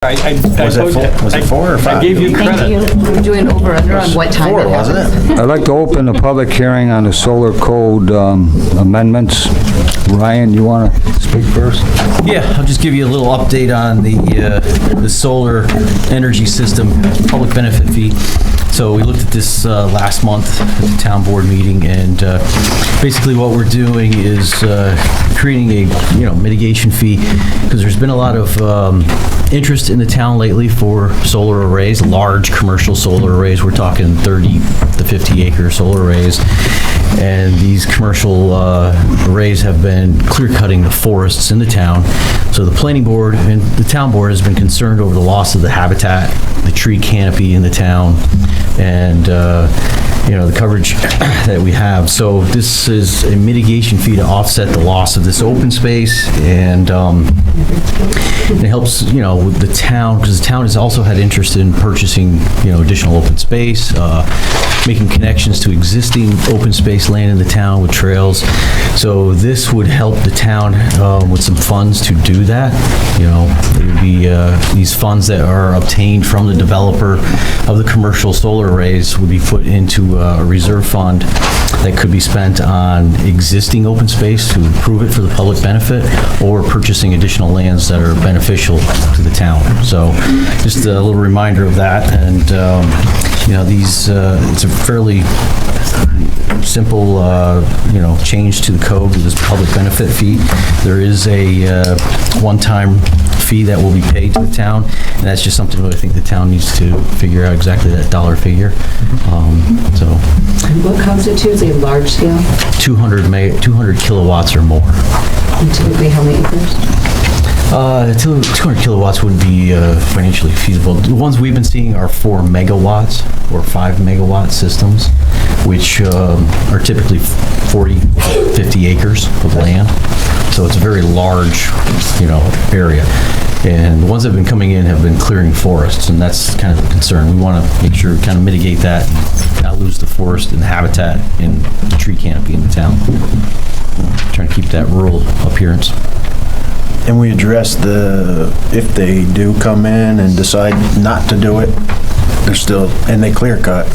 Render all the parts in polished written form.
Was it 4 or 5? I gave you Thank credit. you. We're doing over under on what time 4, it wasn't happens. it? I'd like to open the public hearing on the solar code amendments. Ryan, you want to speak first? Yeah, I'll just give you a little update on the solar energy system public benefit fee. So we looked at this last month at the town board meeting, and basically what we're doing is creating a mitigation fee, because there's been a lot of interest in the town lately for solar arrays, large commercial solar arrays. We're talking 30 to 50 acre solar arrays. And these commercial arrays have been clear cutting the forests in the town. So the planning board and the town board has been concerned over the loss of the habitat, the tree canopy in the town, and the coverage that we have. So this is a mitigation fee to offset the loss of this open space, and it helps, with the town, because the town has also had interest in purchasing, additional open space, making connections to existing open space land in the town with trails. So this would help the town with some funds to do that. It would be these funds that are obtained from the developer of the commercial solar arrays would be put into a reserve fund that could be spent on existing open space to improve it for the public benefit, or purchasing additional lands that are beneficial to the town. So just a little reminder of that. And it's a fairly simple, change to the code with this public benefit fee. There is a one-time fee that will be paid to the town, and that's just something that I think the town needs to figure out exactly that dollar figure. What constitutes a large scale? 200 kilowatts or more. And typically how many acres? 200 kilowatts wouldn't be financially feasible. The ones we've been seeing are 4 megawatts or 5 megawatt systems, which are typically 40, 50 acres of land. So it's a very large, area. And the ones that have been coming in have been clearing forests, and that's kind of the concern. We want to make sure we kind of mitigate that and not lose the forest and the habitat and the tree canopy in the town. Trying to keep that rural appearance. And we address if they do come in and decide not to do it, they're still, and they clear cut.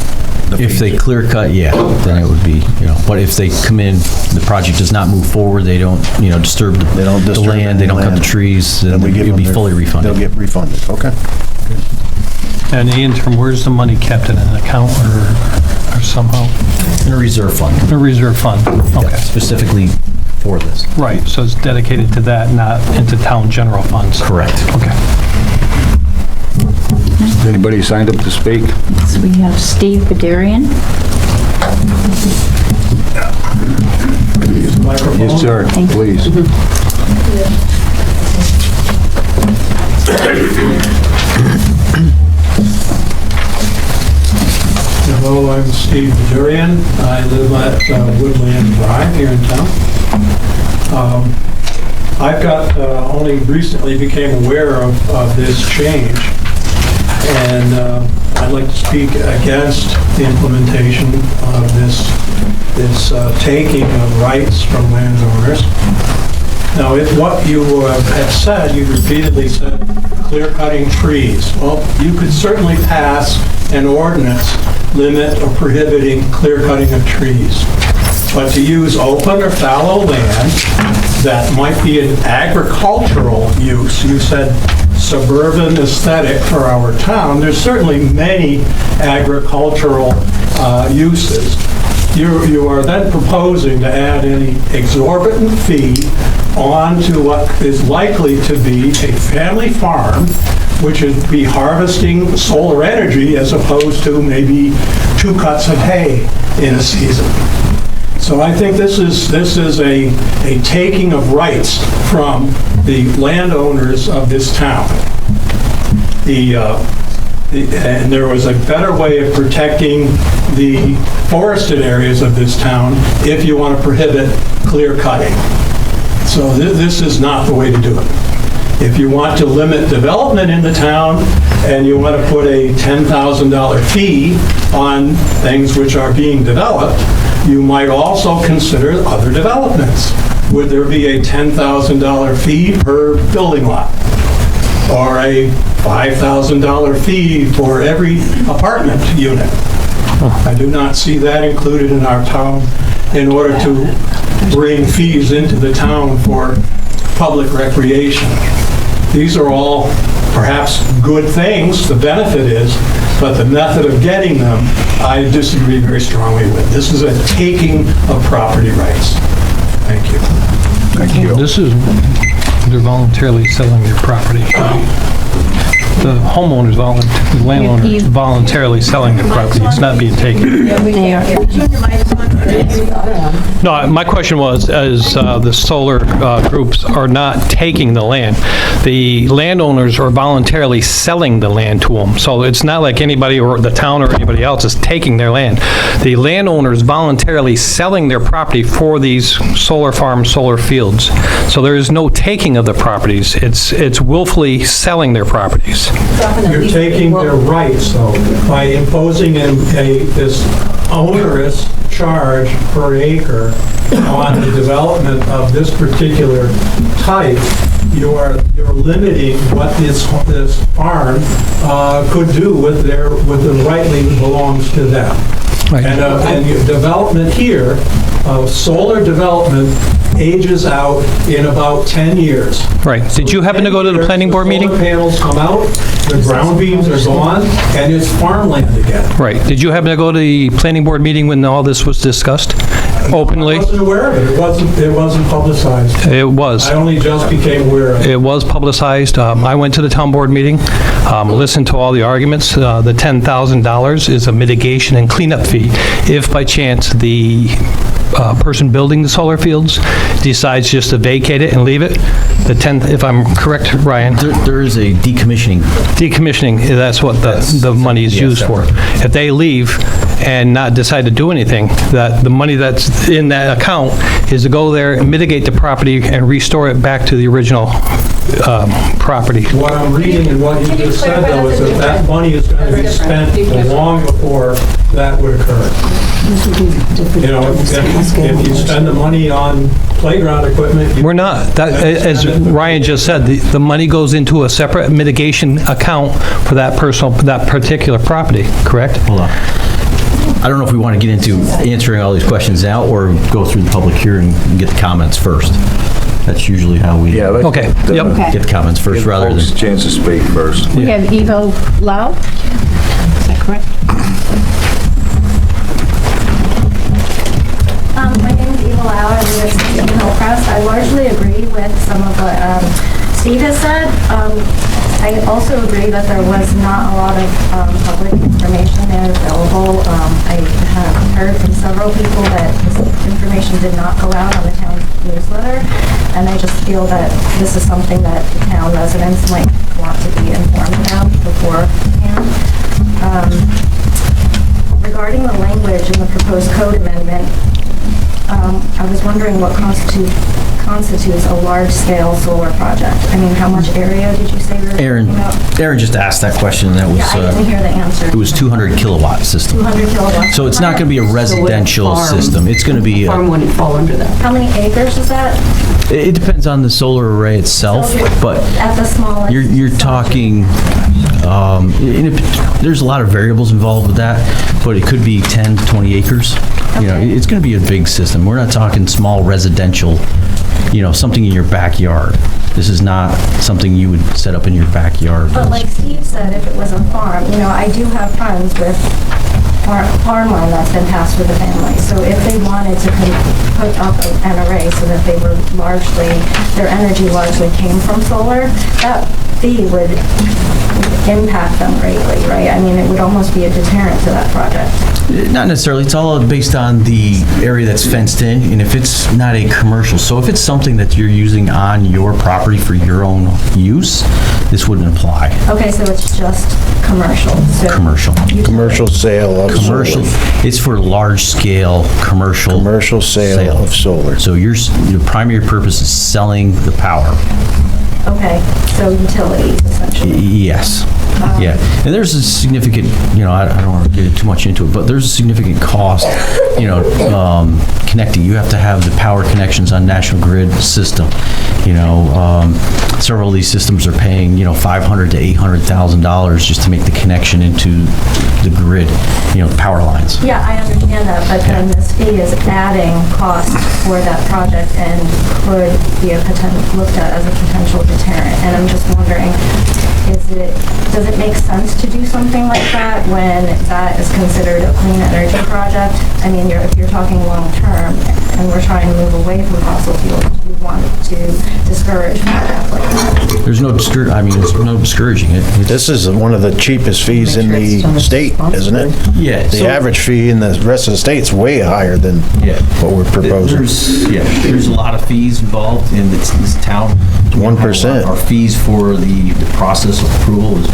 If they clear cut, yeah, then it would be, but if they come in, the project does not move forward, they don't, disturb the land, they don't cut the trees, then it would be fully refunded. They'll get refunded, okay. And in the interim, where's the money kept, in an account or somehow? In a reserve fund. In a reserve fund, okay. Specifically for this. Right, so it's dedicated to that, not into town general funds? Correct. Okay. Anybody signed up to speak? So we have Steve Badarian. Yes, sir, please. Hello, I'm Steve Badurian. I live at Woodland Drive here in town. I've got only recently became aware of this change, and I'd like to speak against the implementation of this taking of rights from landowners. Now, if what you have said, you repeatedly said clear-cutting trees. Well, you could certainly pass an ordinance limit or prohibiting clear-cutting of trees. But to use open or fallow land that might be an agricultural use, you said suburban aesthetic for our town, there's certainly many agricultural uses. You are then proposing to add any exorbitant fee onto what is likely to be a family farm, which would be harvesting solar energy as opposed to maybe 2 cuts of hay in a season. So I think this is a taking of rights from the landowners of this town. And there was a better way of protecting the forested areas of this town if you want to prohibit clear cutting. So this is not the way to do it. If you want to limit development in the town and you want to put a $10,000 fee on things which are being developed, you might also consider other developments. Would there be a $10,000 fee per building lot? or a $5,000 fee for every apartment unit. I do not see that included in our town in order to bring fees into the town for public recreation. These are all perhaps good things, the benefit is, but the method of getting them, I disagree very strongly with. This is a taking of property rights. Thank you. Thank you. This is, they're voluntarily selling their property. The homeowners, the landowner's voluntarily selling their property. It's not being taken. They are. No, my question was, as the solar groups are not taking the land, the landowners are voluntarily selling the land to them. So it's not like anybody or the town or anybody else is taking their land. The landowners voluntarily selling their property for these solar farms, solar fields. So there is no taking of the properties. It's willfully selling their properties. You're taking their rights, though, by imposing this onerous charge per acre on the development of this particular type. You're limiting what this farm could do with the rightly belongs to them. Right. And your development here, solar development ages out in about 10 years. Right. Did you happen to go to the planning board meeting? The solar panels come out, the ground beams are gone, and it's farmland again. Right. Did you happen to go to the planning board meeting when all this was discussed openly? I wasn't aware of it. It wasn't publicized. It was. I only just became aware of it. It was publicized. I went to the town board meeting, listened to all the arguments. The $10,000 is a mitigation and cleanup fee if by chance the person building the solar fields decides just to vacate it and leave it. The 10th, if I'm correct, Ryan? There is a decommissioning. Decommissioning, that's what the money is used for. If they leave and not decide to do anything, that the money that's in that account is to go there and mitigate the property and restore it back to the original property. What I'm reading and what you just said, though, is that money is going to be spent long before that would occur. You know, if you spend the money on playground equipment... We're not. That, as Ryan just said, the money goes into a separate mitigation account for that particular property, correct? Hold on. I don't know if we want to get into answering all these questions now or go through the public hearing and get the comments first. That's usually how we Okay. Yep. get the comments first Give rather folks than... a chance to speak first. We have Evo Lau. Is that correct? My name is Eva Lau. I live in Hillcrest. I largely agree with some of what Steve has said. I also agree that there was not a lot of public information there available. I have heard from several people that this information did not go out on the town newsletter, and I just feel that this is something that the town residents might want to be informed about beforehand. Regarding the language in the proposed code amendment, I was wondering what constitutes a large-scale solar project. I mean, how much area did you say we were talking about? Aaron just asked that question, and that was... Yeah, I didn't hear the answer. It was 200 kilowatt system. 200 kilowatts. So it's not going to be a residential system. It's going to be... Farm wouldn't fall under that. How many acres is that? It depends on the solar array itself, but At the smallest? you're talking... there's a lot of variables involved with that, but it could be 10 to 20 acres. You know, it's going to be a big system. We're not talking small residential, something in your backyard. This is not something you would set up in your backyard. But like Steve said, if it was a farm, I do have friends with farmland that's been passed with the family. So if they wanted to put up an array so that they were their energy largely came from solar, that fee would impact them greatly, right? I mean, it would almost be a deterrent to that project. Not necessarily. It's all based on the area that's fenced in, and if it's not a commercial. So if it's something that you're using on your property for your own use, this wouldn't apply. Okay, so it's just commercial. So Commercial. Commercial sale of Commercial. solar. It's for large-scale commercial. Commercial sale of solar. So your primary purpose is selling the power. Okay, so utilities essentially. Yes. Yeah, and there's a significant, I don't want to get too much into it, but there's a significant cost, connecting. You have to have the power connections on National Grid system. Several of these systems are paying, $500,000 to $800,000 just to make the connection into the grid, the power lines. Yeah, I understand that, but then this fee is adding cost for that project and could be looked at as a potential deterrent. And I'm just wondering, does it make sense to do something like that when that is considered a clean energy project? I mean, if you're talking long-term and we're trying to move away from fossil fuels, we want to discourage projects like that. There's no discouraging it. This is one of the cheapest fees in the state, isn't it? Yeah. The average fee in the rest of the state's way higher than what we're proposing. There's a lot of fees involved in this town. 1%. Our fees for the process of approval is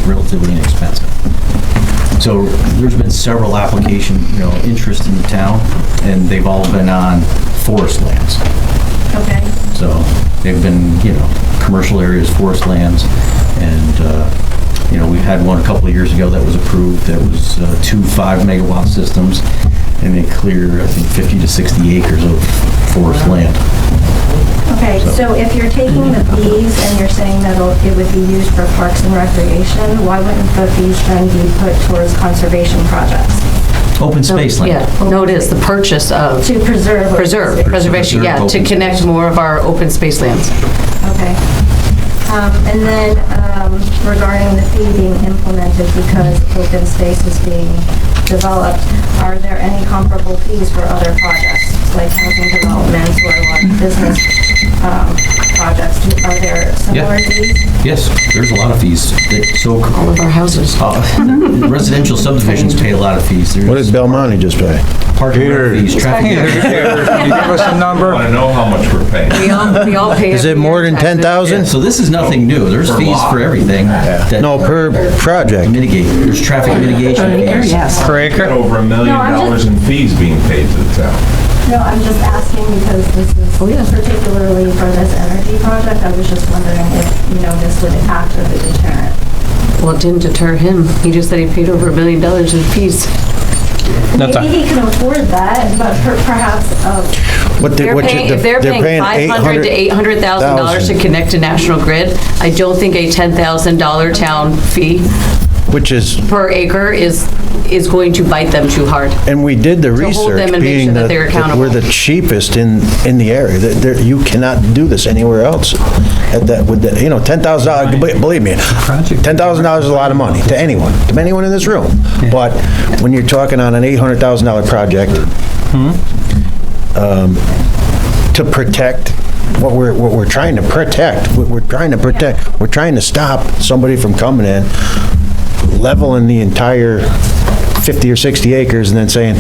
relatively inexpensive. So there's been several application, interest in the town, and they've all been on forest lands. Okay. So they've been, commercial areas, forest lands, and, we've had one a couple of years ago that was approved that was 2 5-megawatt systems, and they clear, I think, 50 to 60 acres of forest land. Okay, so if you're taking the fees and you're saying that it would be used for parks and recreation, why wouldn't the fees then be put towards conservation projects? Open space land. Yeah, no, it is, the purchase of. To preserve. Preservation, yeah, to connect more of our open space lands. Okay. And then regarding the fee being implemented because open space is being developed, are there any comparable fees for other projects, like housing developments or large business projects? Are there similar fees? Yes, there's a lot of fees. All of our houses. Residential subdivisions pay a lot of fees. What did Belmonte just pay? Parking fees, traffic. Can you give us a number? I want to know how much we're paying. We all pay. Is it more than 10,000? So this is nothing new. There's fees for everything. that No, per project. Mitigate. There's traffic mitigation fees. Yes. Per acre? Over $1 million in fees being paid to the town. No, I'm just asking because this is particularly for this energy project. I was just wondering if, this would act as a deterrent. Well, it didn't deter him. He just said he paid over $1 million in fees. Maybe he can afford that, but perhaps, What they- what you- If they're paying $500,000 to $800,000 to connect to National Grid, I don't think a $10,000 town fee Which is, per acre is going to bite them too hard. and we did the hold research, them and make being sure that that they're accountable. we're the cheapest in the area. You cannot do this anywhere else. At that, with the, $10,000, believe me, $10,000 is a lot of money to anyone in this room. But when you're talking on an $800,000 project, to protect what we're trying to protect, we're trying to stop somebody from coming in, leveling the entire 50 or 60 acres and then saying,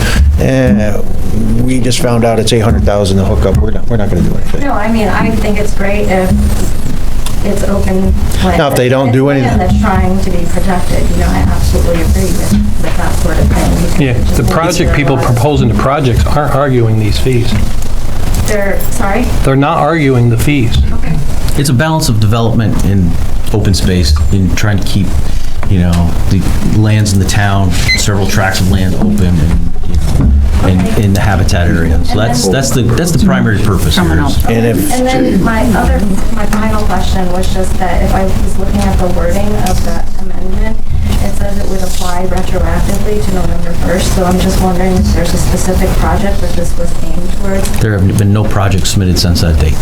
we just found out it's 800,000 to hook up, we're not going to do anything. no, I mean, I think it's great if it's open land. Now, if they don't do anything- And that's trying to be protected, I absolutely agree with that sort of thing. because Yeah, it just the leads project to a people lot of- proposing the projects aren't arguing these fees. Sorry? They're not arguing the fees. It's a balance of development in open space, in trying to keep, the lands in the town, several tracts of land open and in the habitat area. So that's the primary purpose here. And if, And then my final question was just that if I was looking at the wording of that amendment, it says it would apply retroactively to November 1st, so I'm just wondering if there's a specific project that this was aimed towards. There have been no projects submitted since that date.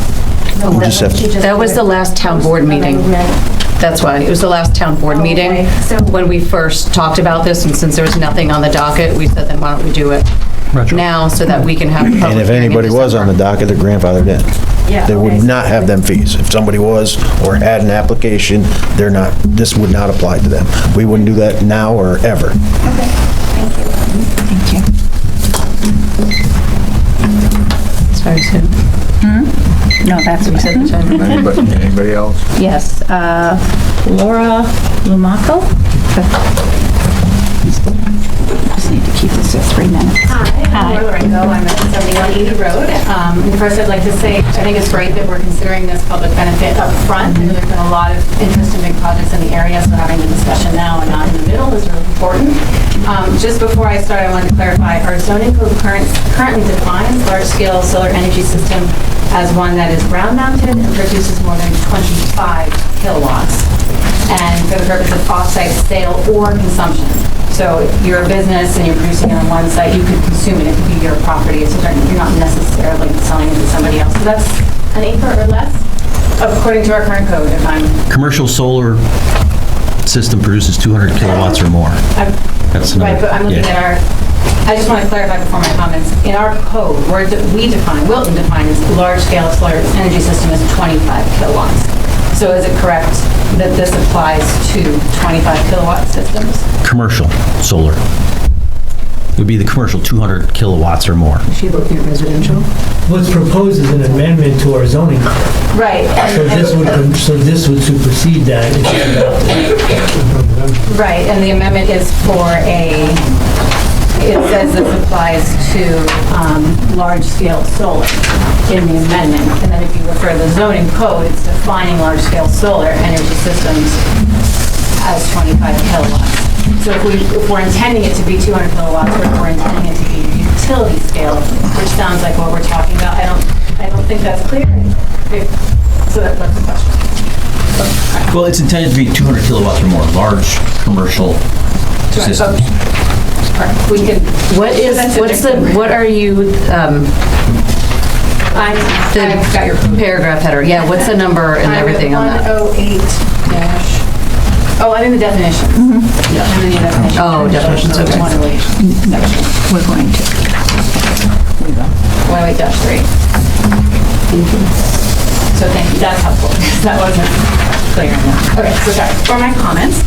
That was the last town board meeting. That's why. It was the last town board meeting. Okay, so- When we first talked about this, and since there was nothing on the docket, we said, then why don't we do it Retro. now so that we can have a public and if hearing in anybody was on the December. docket, they're grandfathered in. Yeah, They would okay. not have them fees. If somebody was or had an application, this would not apply to them. We wouldn't do that now or ever. Okay, thank you. Thank you. Sorry, Sue. No, that's You said the time. Anybody else? yes. Laura Lumaco? Just need to keep this at 3 minutes. Hi, I'm Laura Ringo. I'm at 71 Katie Road. And first, I'd like to say, I think it's great that we're considering this public benefit up front. I know there's been a lot of interest in big projects in the area, so having the discussion now and not in the middle is really important. Just before I start, I wanted to clarify, our zoning code currently defines large-scale solar energy system as one that is ground-mounted and produces more than 25 kilowatts, and for the purpose of off-site sale or consumption. So if you're a business and you're producing it on one site, you could consume it. It could be your property. So you're not necessarily selling it to somebody else. So that's an acre or less, according to our current code. If I'm Commercial solar system produces 200 kilowatts or more. That's right, but I'm looking at our. I just want to clarify before my comments. In our code, Wilton defines large-scale solar energy system as 25 kilowatts. So is it correct that this applies to 25 kilowatt systems? Commercial solar. It would be the commercial 200 kilowatts or more. Is she looking at residential? What's proposed is an amendment to our zoning code. Right. So this would supersede that if you adopted. Right, and the amendment is for it says this applies to large-scale solar in the amendment. And then if you refer to the zoning code, it's defining large-scale solar energy systems as 25 kilowatts. So if we're intending it to be 200 kilowatts, or if we're intending it to be utility scale, which sounds like what we're talking about, I don't think that's clear. So that's the question. Well, it's intended to be 200 kilowatts or more, large commercial systems. We can. What are you, I've got your paragraph header, yeah, what's the number and everything on that? 108 dash. Oh, I'm in the definition. Yeah. I'm in the definition. Oh, definitions, okay. 108 section. We're going to. 108-3. So thank you, that's helpful, because that wasn't clear enough. Okay, so sorry, for my comments.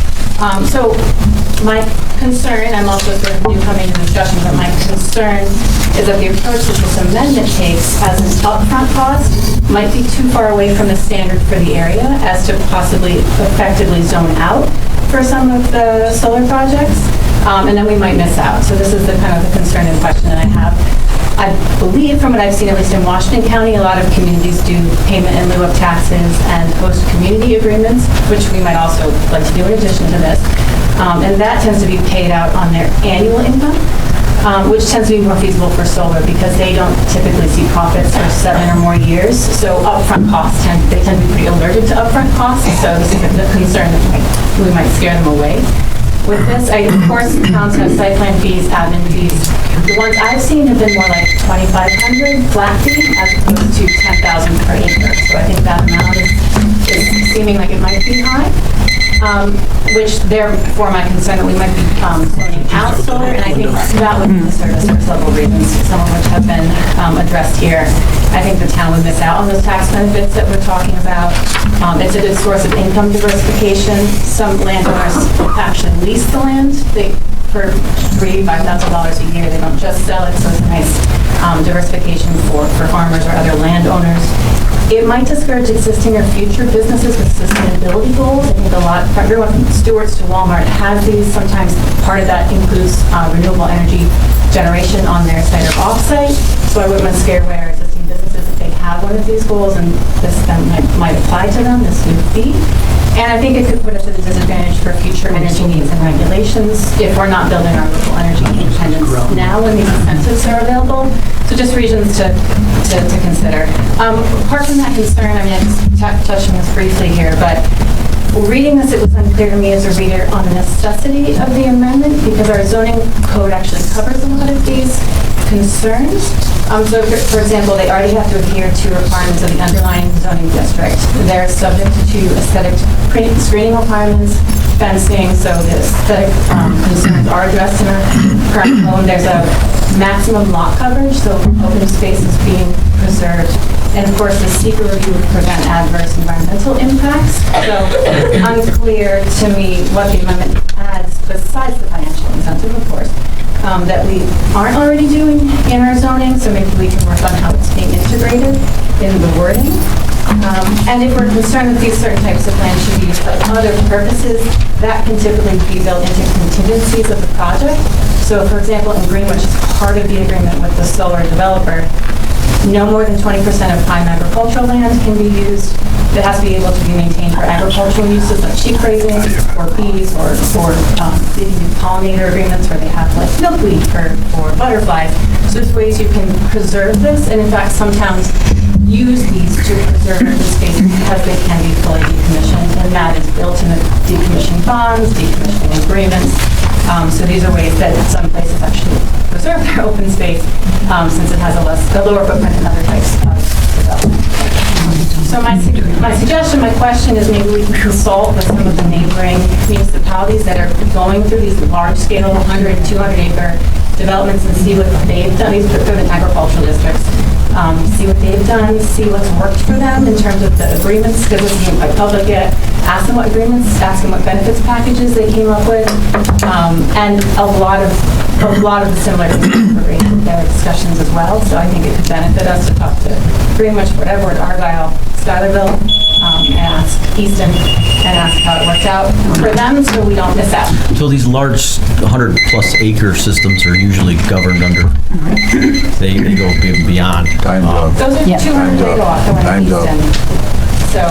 So my concern, I'm also sort of new coming to the discussion, but my concern is that the approach that this amendment takes as an upfront cost might be too far away from the standard for the area as to possibly effectively zone out for some of the solar projects, and then we might miss out. So this is the kind of the concern and question that I have. I believe from what I've seen, at least in Washington County, a lot of communities do payment in lieu of taxes and host community agreements, which we might also like to do in addition to this. And that tends to be paid out on their annual income, which tends to be more feasible for solar because they don't typically see profits for 7 or more years. So upfront costs tend to be pretty allergic to upfront costs. So this is a concern that we might scare them away. With this, of course, towns have site plan fees, admin fees. The ones I've seen have been more like 2,500 flat fee as opposed to 10,000 per acre. So I think that amount is seeming like it might be high, which therefore my concern that we might be zoning out solar, and I think that would be the service for several reasons, some of which have been addressed here. I think the town would miss out on those tax benefits that we're talking about. It's a good source of income diversification. Some landowners actually lease the land for $3,000, $5,000 a year. They don't just sell it, so it's a nice diversification for farmers or other landowners. It might discourage existing or future businesses with sustainability goals. I think everyone from Stewart's to Walmart has these. Sometimes part of that includes renewable energy generation on their site or off-site. So I wouldn't want to scare away our existing businesses if they have one of these goals, and this then might apply to them, this new fee. And I think it could put us at a disadvantage for future energy needs and regulations if we're not building our local energy independence now when these incentives are available. So just reasons to consider. Apart from that concern, I mean, I just touched on this briefly here, but reading this, it was unclear to me as a reader on the necessity of the amendment because our zoning code actually covers a lot of these concerns. So for example, they already have to adhere to requirements of the underlying zoning district. They're subject to aesthetic screening requirements, fencing, so the aesthetic concerns are addressed in our current code. There's a maximum lot coverage, so open space is being preserved. And of course, the secret review would prevent adverse environmental impacts. So unclear to me what the amendment adds besides the financial incentive, of course, that we aren't already doing in our zoning. So maybe we can work on how it's being integrated in the wording. And if we're concerned that these certain types of plans should be used for other purposes, that can typically be built into contingencies of the project. So for example, in Greenwich, as part of the agreement with the solar developer, no more than 20% of prime agricultural land can be used. It has to be able to be maintained for agricultural uses like sheep grazing or bees or they can do pollinator agreements where they have like milkweed for butterflies. So there's ways you can preserve this, and in fact some towns use these to preserve open space because they can be fully decommissioned, and that is built in the decommissioning bonds, decommissioning agreements. So these are ways that some places actually preserve their open space since it has a lower footprint than other types of development. So my suggestion, my question is maybe we can consult with some of the neighboring municipalities that are going through these large-scale 100, 200-acre developments and see what they've done. These are in agricultural districts. See what they've done, see what's worked for them in terms of the agreements, because this isn't quite public yet. Ask them what agreements, ask them what benefits packages they came up with, and a lot of the similar their discussions as well. So I think it could benefit us to talk to pretty much whatever at Argyle, Schuylerville, and ask Easton, and ask how it works out for them so we don't miss out. So these large 100-plus acre systems are usually governed under, they go beyond. Those are 200 megawatt, the one in Easton. So,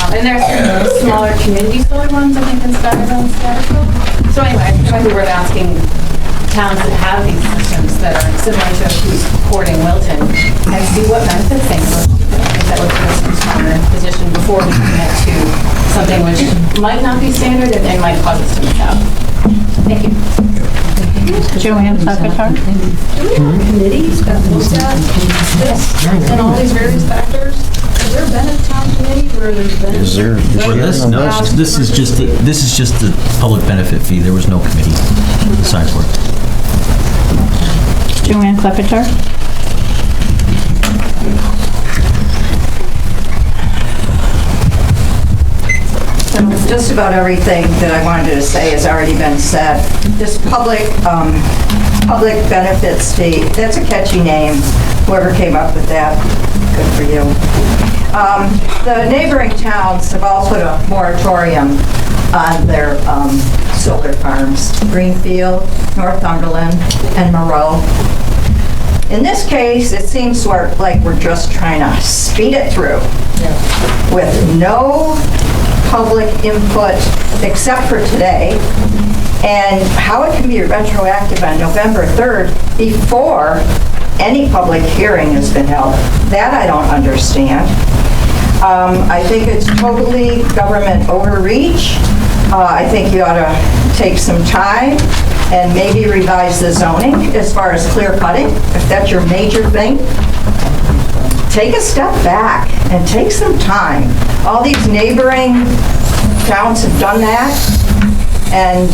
and there's smaller community solar ones, I think, in Schuylerville and Scottsdale. So anyway, I think we're asking towns that have these systems that are similar to who's supporting Wilton and see what benefits they can. I think that would put us in a stronger position before we commit to something which might not be standard and might cause us to miss out. Thank you. Joanne Secretary? Committees that look at this and all these various factors. Has there been a town committee where there's been? Is there? For this, no, this is just the public benefit fee. There was no committee besides work. Joanne Klepitar? Just about everything that I wanted to say has already been said. This public benefits fee, that's a catchy name. Whoever came up with that, good for you. The neighboring towns have all put a moratorium on their solar farms. Greenfield, Northumberland, and Moreau. In this case, it seems like we're just trying to speed it through with no public input except for today, and how it can be retroactive on November 3rd before any public hearing has been held. That I don't understand. I think it's totally government overreach. I think you ought to take some time and maybe revise the zoning as far as clear cutting, if that's your major thing. Take a step back and take some time. All these neighboring towns have done that, and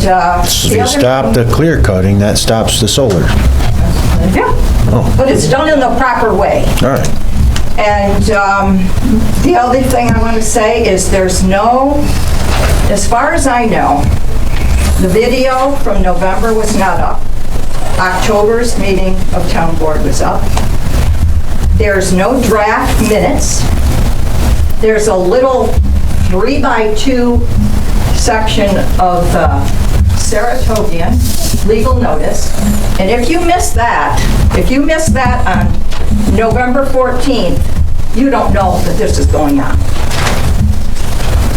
If you stop the clear cutting, that stops the solar. Yeah, but it's done in the proper way. All right. And the other thing I want to say is there's no, as far as I know, the video from November was not up. October's meeting of town board was up. There's no draft minutes. There's a little 3x2 section of Saratogian legal notice. And if you miss that on November 14th, you don't know that this is going on.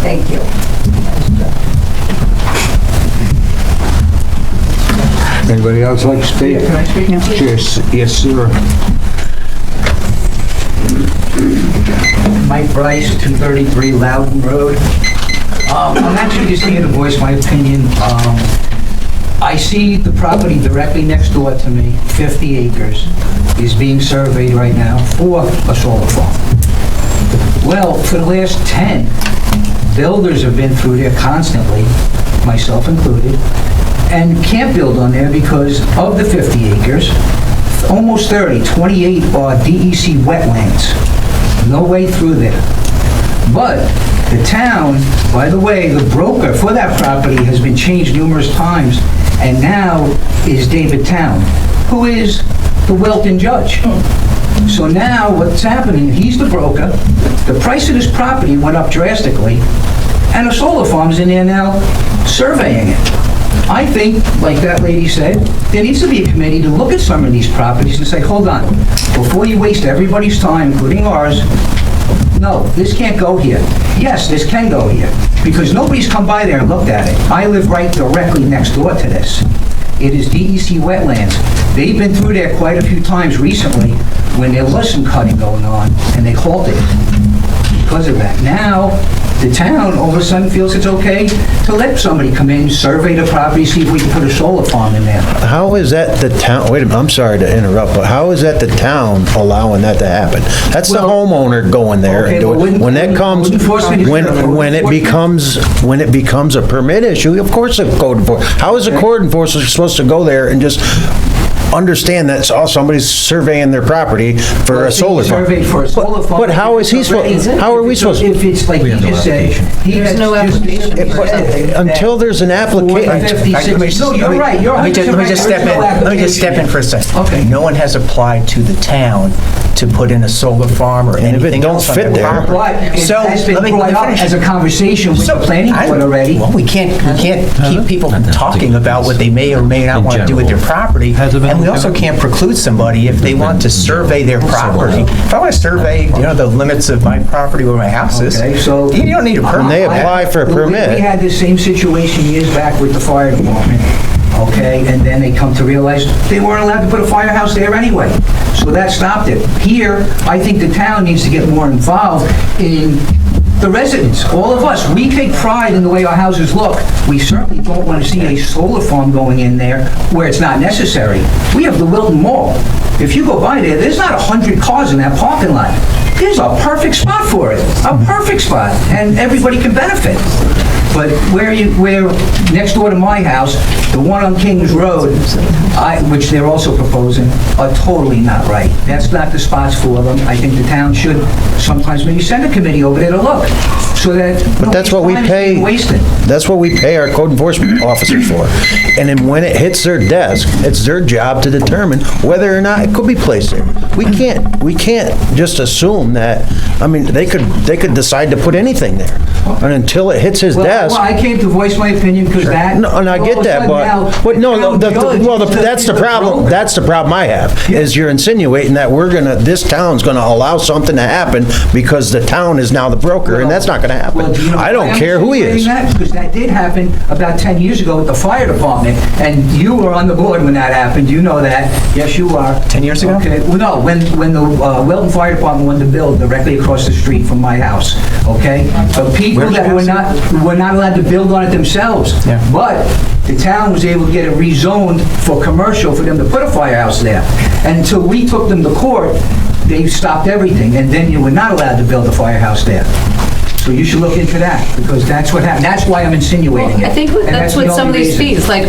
Thank you. Anybody else like to speak? Can I speak? Yes, sir. Mike Bryce, 233 Loudon Road. I'm actually just here to voice my opinion. I see the property directly next door to me, 50 acres, is being surveyed right now for a solar farm. Well, for the last 10, builders have been through there constantly, myself included, and can't build on there because of the 50 acres, almost 30, 28 are DEC wetlands. No way through there. But the town, by the way, the broker for that property has been changed numerous times, and now is David Town, who is the Wilton judge. So now what's happening, he's the broker, the price of this property went up drastically, and a solar farm's in there now surveying it. I think, like that lady said, there needs to be a committee to look at some of these properties and say, hold on, before you waste everybody's time, including ours, no, this can't go here. Yes, this can go here, because nobody's come by there and looked at it. I live right directly next door to this. It is DEC wetlands. They've been through there quite a few times recently when there was some cutting going on, and they halted it because of that. Now, the town all of a sudden feels it's okay to let somebody come in, survey the property, see if we can put a solar farm in there. How is that the town, wait a minute, I'm sorry to interrupt, but how is that the town allowing that to happen? That's the homeowner going there and doing, when that comes, when it becomes a permit issue, of course a code enforcement, how is a code enforcement supposed to go there and just understand that somebody's surveying their property for a solar farm? Surveyed for a solar farm. But how is he supposed, how are we supposed to? If it's like he just said, there's no application. Until there's an application. No, you're right, you're 100% Let me just step in for a second. Okay. No one has applied to the town to put in a solar farm or And if it anything don't else on fit their there. property. But it So, has been let me brought up finish. as a conversation with the planning board already. Well, we can't keep people talking about what they may or may not want to do with their property. And we also can't preclude somebody if they want to survey their property. If I want to survey, the limits of my property where my house is, Okay, so- you don't need a permit. When they apply for a We permit, had this same situation years back with the fire department, okay? And then they come to realize they weren't allowed to put a firehouse there anyway. So that stopped it. Here, I think the town needs to get more involved in the residents, all of us. We take pride in the way our houses look. We certainly don't want to see a solar farm going in there where it's not necessary. We have the Wilton Mall. If you go by there, there's not 100 cars in that parking lot. There's a perfect spot for it, a perfect spot, and everybody can benefit. But where next door to my house, the one on Kings Road, which they're also proposing, are totally not right. That's not the spots for them. I think the town should sometimes maybe send a committee over there to look, so that but that's what we nobody's time is pay, being wasted. that's what we pay our code enforcement officers for. And then when it hits their desk, it's their job to determine whether or not it could be placed there. We can't just assume that, I mean, they could decide to put anything there. And until it hits his desk. Well, I came to voice my opinion because that. No, and I get that, but no, that's the problem. That's the problem I have, is you're insinuating that this town's gonna allow something to happen because the town is now the broker, and that's not gonna happen. Well, do you know I don't why I'm care who he is. insinuating that? Because that did happen about 10 years ago with the fire department, and you were on the board when that happened. You know that. Yes, you are. 10 years ago? Okay. Well, no, when the Wilton Fire Department wanted to build directly across the street from my house, okay? So people that were not allowed to build on it themselves. Yeah. But the town was able to get it rezoned for commercial for them to put a firehouse there. And until we took them to court, they stopped everything, and then you were not allowed to build a firehouse there. So you should look into that, because that's what happened. That's why I'm insinuating it. I think And that's the what some of only these reason. fees, like,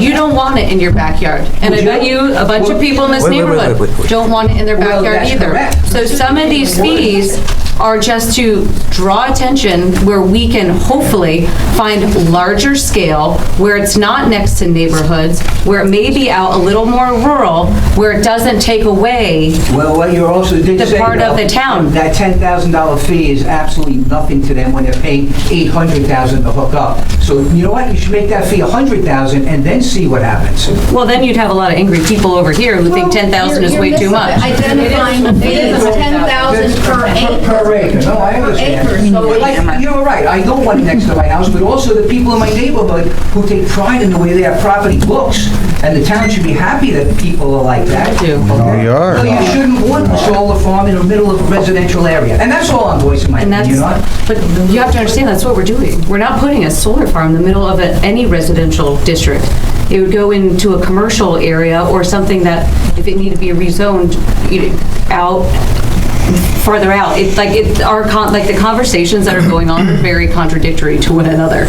you don't want it in your backyard. And I bet you a bunch of people in this neighborhood don't want it in their Well, backyard that's either. correct. So some of these fees are just to draw attention where we can hopefully find larger scale, where it's not next to neighborhoods, where it may be out a little more rural, where it doesn't take away Well, what you also did the say, part of though, the town. that $10,000 fee is absolutely nothing to them when they're paying $800,000 to hook up. So you know what? You should make that fee $100,000 and then see what happens. Well, then you'd have a lot of angry people over here who think 10,000 is way too much. Identifying the fee is 10,000 per acre. Per acre. No, I understand. Per acre, so But like, you're right. I don't want it next to my house, but also the people in my neighborhood who take pride in the way their property looks. And the town should be happy that people are like that. I do. We are. Well, you shouldn't want a solar farm in the middle of a residential area. And that's all I'm voicing my And opinion on. but you have to understand, that's what we're doing. We're not putting a solar farm in the middle of any residential district. It would go into a commercial area or something that, if it needed to be rezoned, out, farther out. It's like, the conversations that are going on are very contradictory to one another.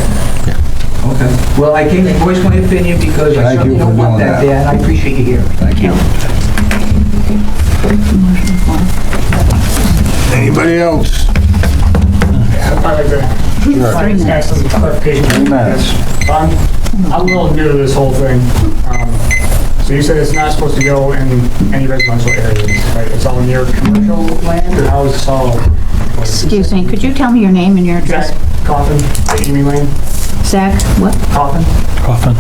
Okay. Well, I came to voice my opinion because I certainly don't want that there, and I appreciate you hearing. Thank you. Anybody else? I'd like to ask some clarification. I'm a little new to this whole thing. So you said it's not supposed to go in any residential areas, right? It's all near commercial land, or how is this all? Excuse me, could you tell me your name and your address? Zach Coffin, Amy Lane. Zach, what? Coffin.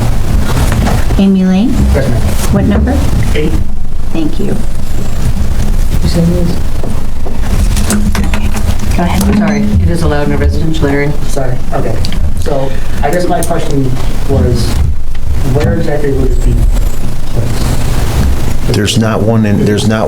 Amy Lane? Yes, ma'am. What number? 8. Thank you. Go ahead. Sorry, it is allowed in a residential area. Sorry, okay. So I guess my question was, where exactly would it be placed? There's not one, there's no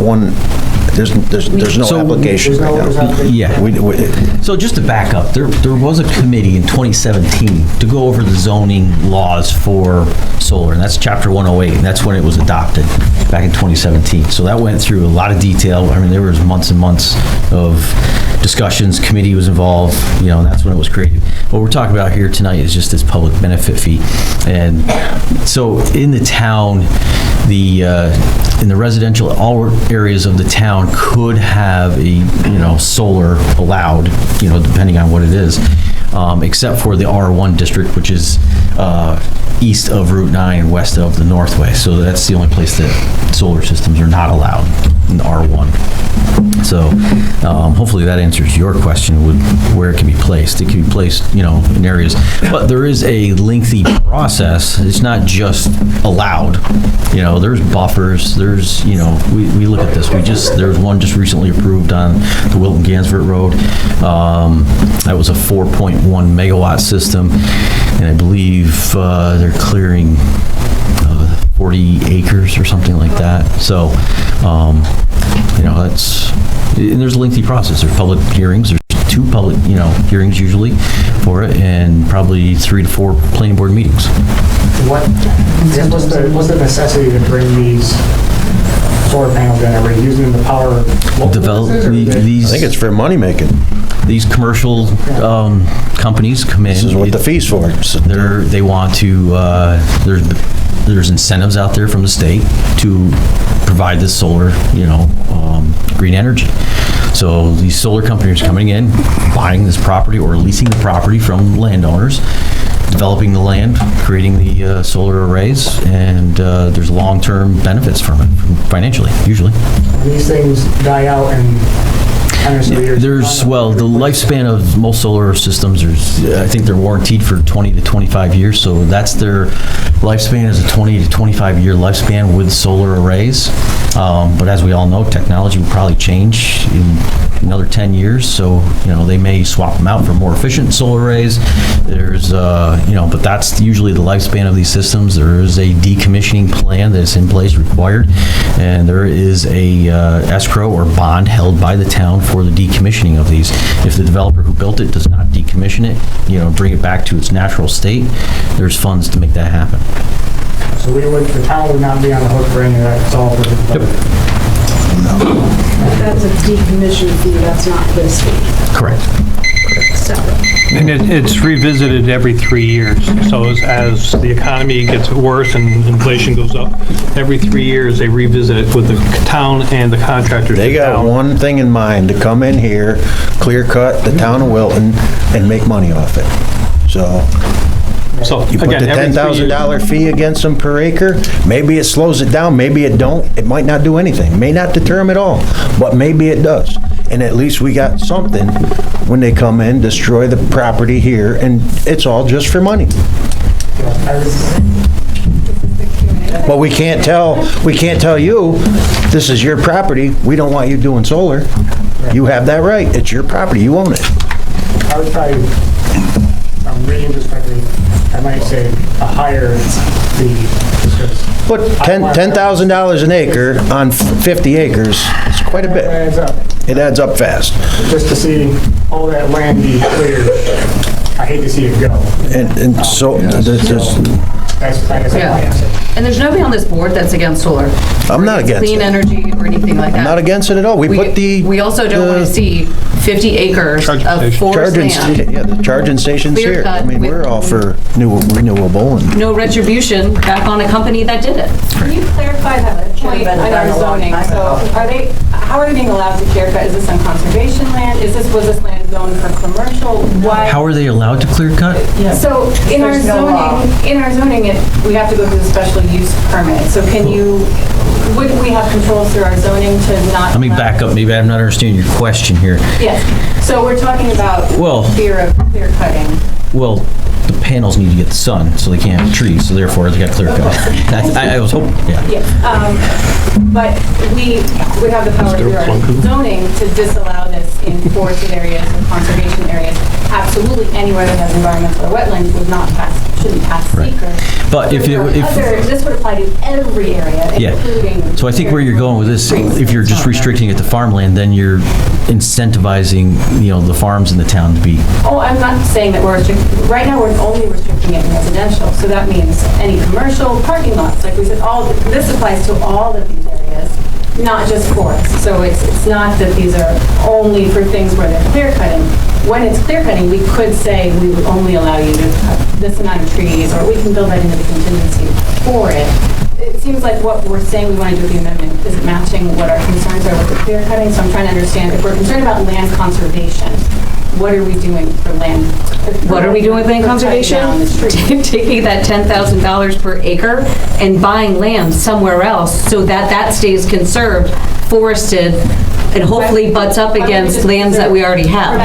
application right now. Yeah. So just to back up, there was a committee in 2017 to go over the zoning laws for solar, and that's Chapter 108, and that's when it was adopted, back in 2017. So that went through a lot of detail. I mean, there was months and months of discussions, committee was involved, you know, and that's when it was created. What we're talking about here tonight is just this public benefit fee. And so in the town, in the residential, all areas of the town could have a, solar allowed, depending on what it is, except for the R1 district, which is east of Route 9 and west of the Northway. So that's the only place that solar systems are not allowed, in the R1. So hopefully that answers your question with where it can be placed. It can be placed, in areas, but there is a lengthy process. It's not just allowed. There's buffers. There's, we look at this. There's one just recently approved on the Wilton Gansford Road. That was a 4.1 megawatt system, and I believe they're clearing 40 acres or something like that. So, and there's a lengthy process. There's public hearings. There's 2 public, hearings usually for it, and probably 3 to 4 planning board meetings. What's the necessity to bring these solar panels in? Are we using the power of develop I think it's for money making. These commercial companies come in. This is what the fee's for. They want to, there's incentives out there from the state to provide this solar, green energy. So these solar companies are coming in, buying this property or leasing the property from landowners, developing the land, creating the solar arrays, and there's long-term benefits from it, financially, usually. These things die out and the lifespan of most solar systems I think they're warranted for 20 to 25 years, so that's their lifespan is a 20 to 25 year lifespan with solar arrays. But as we all know, technology will probably change in another 10 years, so they may swap them out for more efficient solar arrays. There's but that's usually the lifespan of these systems. There is a decommissioning plan that's in place required, and there is a escrow or bond held by the town for the decommissioning of these. If the developer who built it does not decommission it, bring it back to its natural state, there's funds to make that happen. So the town would not be on the hook for any of that. It's all for the developer. That's a decommission fee, that's not this fee. Correct. Separate. And it's revisited every 3 years. So as the economy gets worse and inflation goes up, every 3 years they revisit it with the town and the contractors. They got one thing in mind, to come in here, clear cut the town of Wilton and make money off it. So you put the $10,000 fee against them per acre, maybe it slows it down, maybe it don't. It might not do anything, may not deter them at all, but maybe it does. And at least we got something when they come in, destroy the property here, and it's all just for money. But we can't tell you, this is your property, we don't want you doing solar. You have that right, it's your property, you own it. I would try, I'm reading this correctly, I might say a higher fee. But $10,000 an acre on 50 acres, it's quite a bit. It adds up fast. Just to see all that land be cleared, I hate to see it go. And so, And there's nobody on this board that's against solar. I'm not against clean it. energy or anything like that. I'm not against it at all. We also don't want to see 50 acres of forest land. Yeah, the charging stations here. I mean, we're all for renewable and. No retribution back on a company that did it. Can you clarify that point on our zoning? So how are they being allowed to clear cut? Is this on conservation land? Was this land zoned for commercial? Why? How are they allowed to clear cut? So in our zoning, we have to go through the special use permit. So wouldn't we have controls through our zoning to not? Let me back up. Maybe I'm not understanding your question here. Yes. So we're talking about fear of clear cutting. Well, the panels need to get the sun, so they can't have trees, so therefore they got clear cut. I was hoping, yeah. Yes, but we would have the power through our zoning to disallow this in forested areas and conservation areas. Absolutely anywhere that has environmental or wetlands would not pass, shouldn't pass seeker. But if This would apply to every area, including. So I think where you're going with this, if you're just restricting it to farmland, then you're incentivizing, the farms in the town to be. Oh, I'm not saying that we're restricting, right now we're only restricting it in residential, so that means any commercial parking lots, like we said, this applies to all of these areas, not just forests. So it's not that these are only for things where they're clear cutting. When it's clear cutting, we could say we would only allow you to cut this amount of trees, or we can build that into the contingency for it. It seems like what we're saying we want to do with the amendment isn't matching what our concerns are with the clear cutting, so I'm trying to understand if we're concerned about land conservation, what are we doing for land? What are we doing with land conservation? Taking that $10,000 per acre and buying land somewhere else so that that stays conserved, forested, and hopefully butts up against lands that we already have.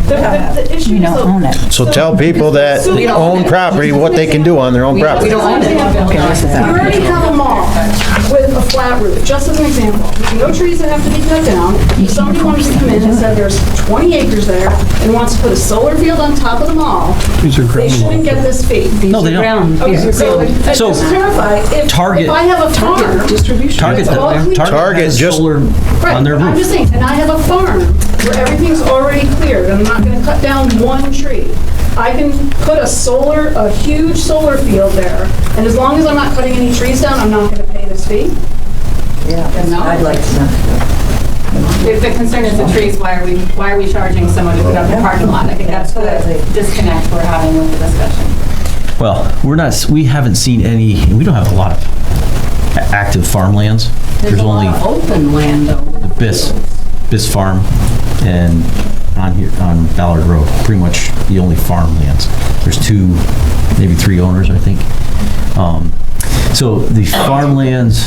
The issue You don't own it. So tell people that own property what they can do on their own property. We don't own it. You already have a mall with a flat roof, just as an example. No trees that have to be cut down. If somebody wanted to come in and said there's 20 acres there and wants to put a solar field on top of the mall, they shouldn't get this fee. No, they don't. Okay, so just clarify, if I have a farm, Target just on their I'm roof. just saying, and I have a farm where everything's already cleared, I'm not gonna cut down one tree. I can put a huge solar field there, and as long as I'm not cutting any trees down, I'm not gonna pay this fee? Yeah, I'd like to know. If the concern is the trees, why are we charging someone to put up a parking lot? I think that's the disconnect we're having with the discussion. Well, we haven't seen any, we don't have a lot of active farmlands. There's only open land though. the Biss Farm and on Ballard Road, pretty much the only farmlands. There's 2, maybe 3 owners, I think. So the farmlands,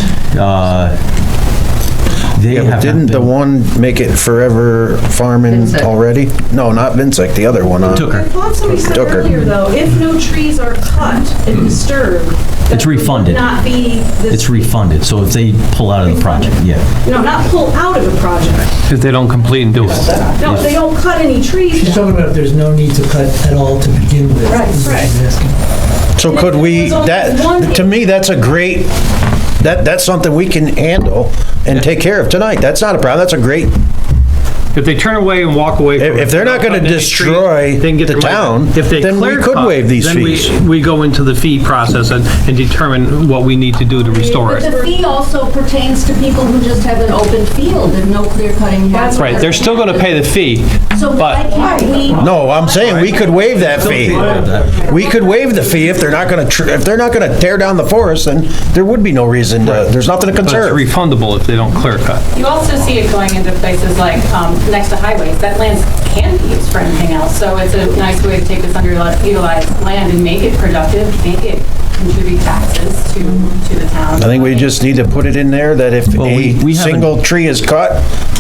they have. Didn't the one make it forever farming already? No, not Vincent, the other one. Tooker. I thought somebody said earlier, though, if no trees are cut and disturbed, It's refunded. not be this. It's refunded, so if they pull out of the project, yeah. No, not pull out of the project. If they don't complete and do it. No, they don't cut any trees. She's talking about if there's no need to cut at all to begin with. Right. So could we, to me, that's a great, that's something we can handle and take care of tonight. That's not a problem. That's a great, If they turn away and walk away. if they're not going to destroy the town, then we could waive these fees. Then we go into the fee process and determine what we need to do to restore But it. the fee also pertains to people who just have an open field and no clear cutting. That's right, they're still going to pay the fee, So why but can't we? No, I'm saying we could waive that fee. We could waive the fee if they're not going to tear down the forest, then there would be no reason to, there's nothing to but it's conserve. refundable if they don't clear cut. You also see it going into places like next to highways. That land can be used for anything else. So it's a nice way to take this underutilized land and make it productive, make it contribute taxes to the town. I think we just need to put it in there that if a single tree is cut,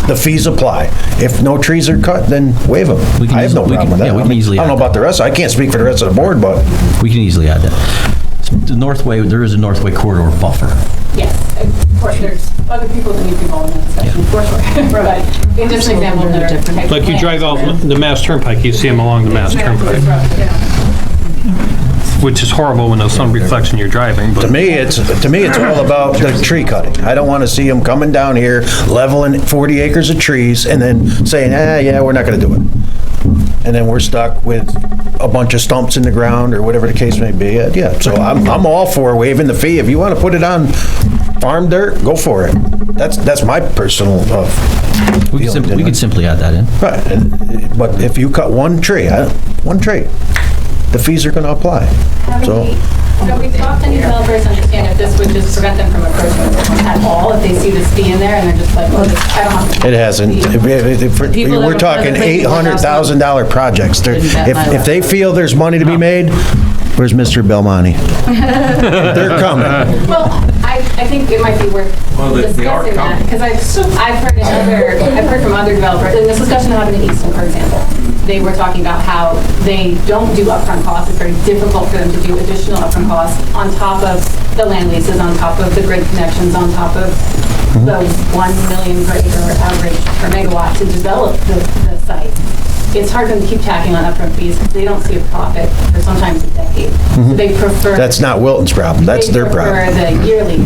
the fees apply. If no trees are cut, then waive them. I have no problem with that. Yeah, we can easily I don't know add about the rest, I can't speak for the rest of the board, but We can easily add that. The Northway, there is a Northway corridor buffer. Yes, of course, there's other people that need to be involved in that discussion, for sure. But in just an example, that are different. Like you drive out the Mass Turnpike, you see them along the Mass Turnpike, which is horrible when the sun reflects and you're driving, but. to me, it's all about the tree cutting. I don't want to see them coming down here, leveling 40 acres of trees, and then saying, yeah, we're not going to do it. And then we're stuck with a bunch of stumps in the ground, or whatever the case may be. Yeah, so I'm all for waiving the fee. If you want to put it on farm dirt, go for it. That's my personal We could simply add that in. Right, but if you cut one tree, the fees are going to apply. So we've talked to new developers, understand if this would just prevent them from approaching at all, if they see this fee in there and they're just like, well, I don't have to. it hasn't. We're talking $800,000 projects. If they feel there's money to be made, Where's Mr. Belmonte? They're coming. Well, I think it might be worth they are discussing that, because I've heard from other developers, in this discussion that happened in Easton, for example, they were talking about how they don't do upfront costs. It's very difficult for them to do additional upfront costs on top of the land leases, on top of the grid connections, on top of the 1 million greater average per megawatt to develop the site. It's hard for them to keep tacking on upfront fees because they don't see a profit for sometimes a decade. So they prefer... That's not Wilton's problem, that's their problem. They prefer the yearly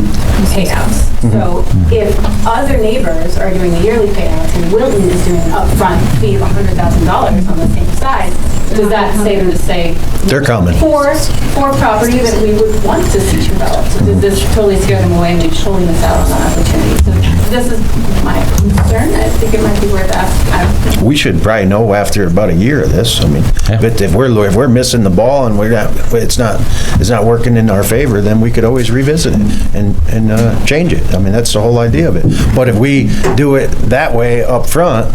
payouts. So if other neighbors are doing the yearly payouts and Wilton is doing an upfront fee of $100,000 on the same side, does that say them to say... They're coming. For property that we would want to see developed? So does this totally scare them away and they totally miss out on that opportunity? So this is my concern. I think it might be worth asking. We should probably know after about a year of this. I mean, but if we're missing the ball and it's not working in our favor, then we could always revisit it and change it. I mean, that's the whole idea of it. But if we do it that way up front,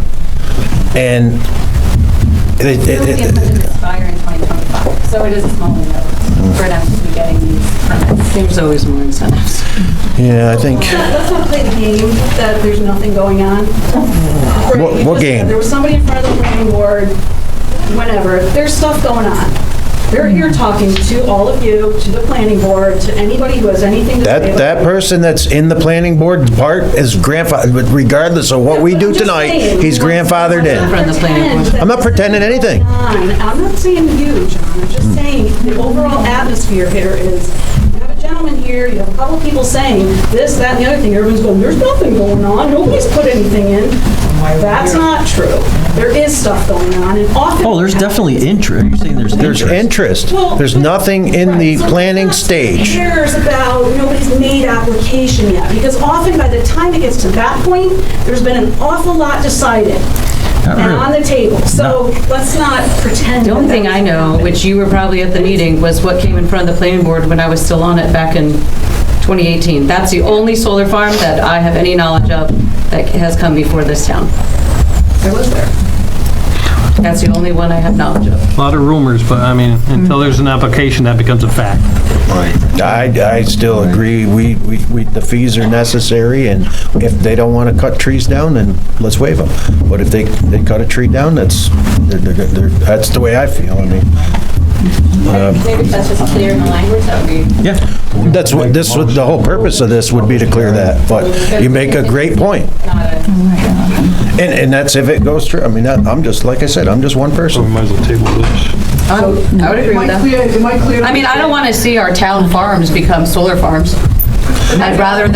and The incentives expire in 2025, so it is a small window for them to be getting these permits. There's always more incentives. yeah, I think. Let's not play the game that there's nothing going on. What game? There was somebody in front of the planning board, whenever, there's stuff going on. They're here talking to all of you, to the planning board, to anybody who has anything to say. That person that's in the planning board part is grandfathered, regardless of what we do tonight, he's grandfathered in. I'm not pretending anything. I'm not saying you, John, I'm just saying the overall atmosphere here is, you have a gentleman here, you have a couple people saying this, that, and the other thing, everyone's going, there's nothing going on, nobody's put anything in. That's not true. There is stuff going on, and often... Oh, there's definitely interest. You're saying there's interest? There's interest. There's nothing in the planning stage. Cares about, nobody's made application yet, because often by the time it gets to that point, there's been an awful lot decided and on the table. So let's not pretend. The only thing I know, which you were probably at the meeting, was what came in front of the planning board when I was still on it back in 2018. That's the only solar farm that I have any knowledge of that has come before this town. I was there. That's the only one I have knowledge of. A lot of rumors, but I mean, until there's an application, that becomes a fact. I still agree, the fees are necessary, and if they don't want to cut trees down, then let's waive them. But if they cut a tree down, that's the way I feel, I mean. Maybe if that's just clear in the language, that would be... Yeah. That's what the whole purpose of this would be, to clear that, but you make a great point. And that's if it goes through. I mean, I'm just, like I said, I'm just one person. We might as well table this. I would agree with that. I mean, I don't want to see our town farms become solar farms. I would rather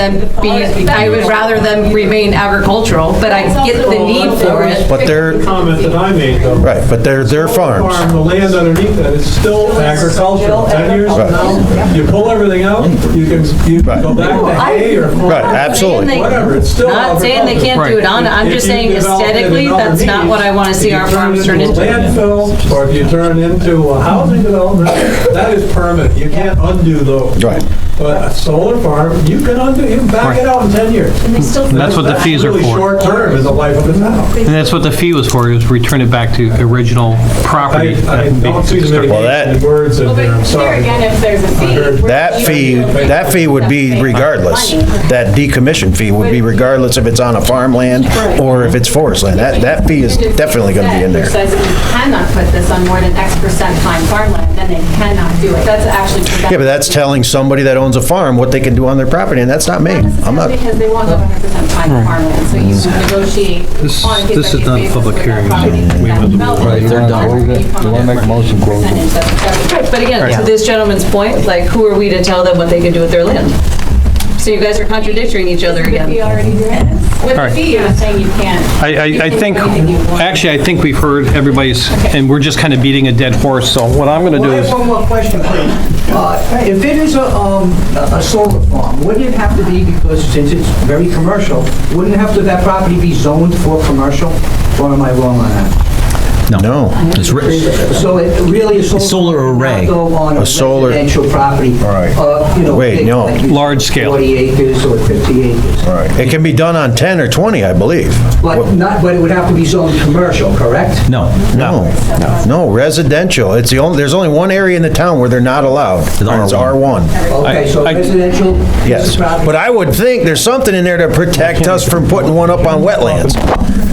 them remain agricultural, but I get the need for it. But they're... The comment that I made, though. Right, but they're farms. The land underneath that is still agricultural. 10 years from now, you pull everything out, you can go back to hay or... Right, absolutely. Whatever, it's still Not saying they can't do it on it, I'm just saying aesthetically, that's not what I want to see our farms turn into. Landfill, or if you turn it into a housing development, that is permanent. You can't undo those. Right. But a solar farm, you can back it out in 10 years. And that's what the fees are for. Really short term in the life of the town. And that's what the fee was for, is return it back to original property. I don't see the many words in there, I'm sorry. Again, if there's a fee... That fee would be regardless. That decommission fee would be regardless if it's on a farmland or if it's forest land. That fee is definitely going to be in there. Which says if you cannot put this on more than X% prime farmland, then they cannot do it. That's actually... Yeah, but that's telling somebody that owns a farm what they can do on their property, and that's not me. I'm not. Because they want 100% prime farmland, so you negotiate on a This is not a public hearing. Right, they're done. You want to make a motion, close it. But again, to this gentleman's point, like, who are we to tell them what they can do with their land? So you guys are contradicting each other again. We already did. With the fee, you're saying you can't. I think we've heard everybody's, and we're just kind of beating a dead horse, so what I'm going to do I is... have one more question, please. If it is a solar farm, wouldn't it have to be, because since it's very commercial, wouldn't have to that property be zoned for commercial? Or am I wrong on that? No. It's So it really is solar array. On a A solar- residential property. Wait, big, no. like Large scale. 40 acres or 50 acres. All right. It can be done on 10 or 20, I believe. But it would have to be zoned commercial, correct? No. No, residential. There's only one area in the town where they're not allowed. It's R1. Okay, so residential. Yes, but I would think there's something in there to protect us from putting one up on wetlands.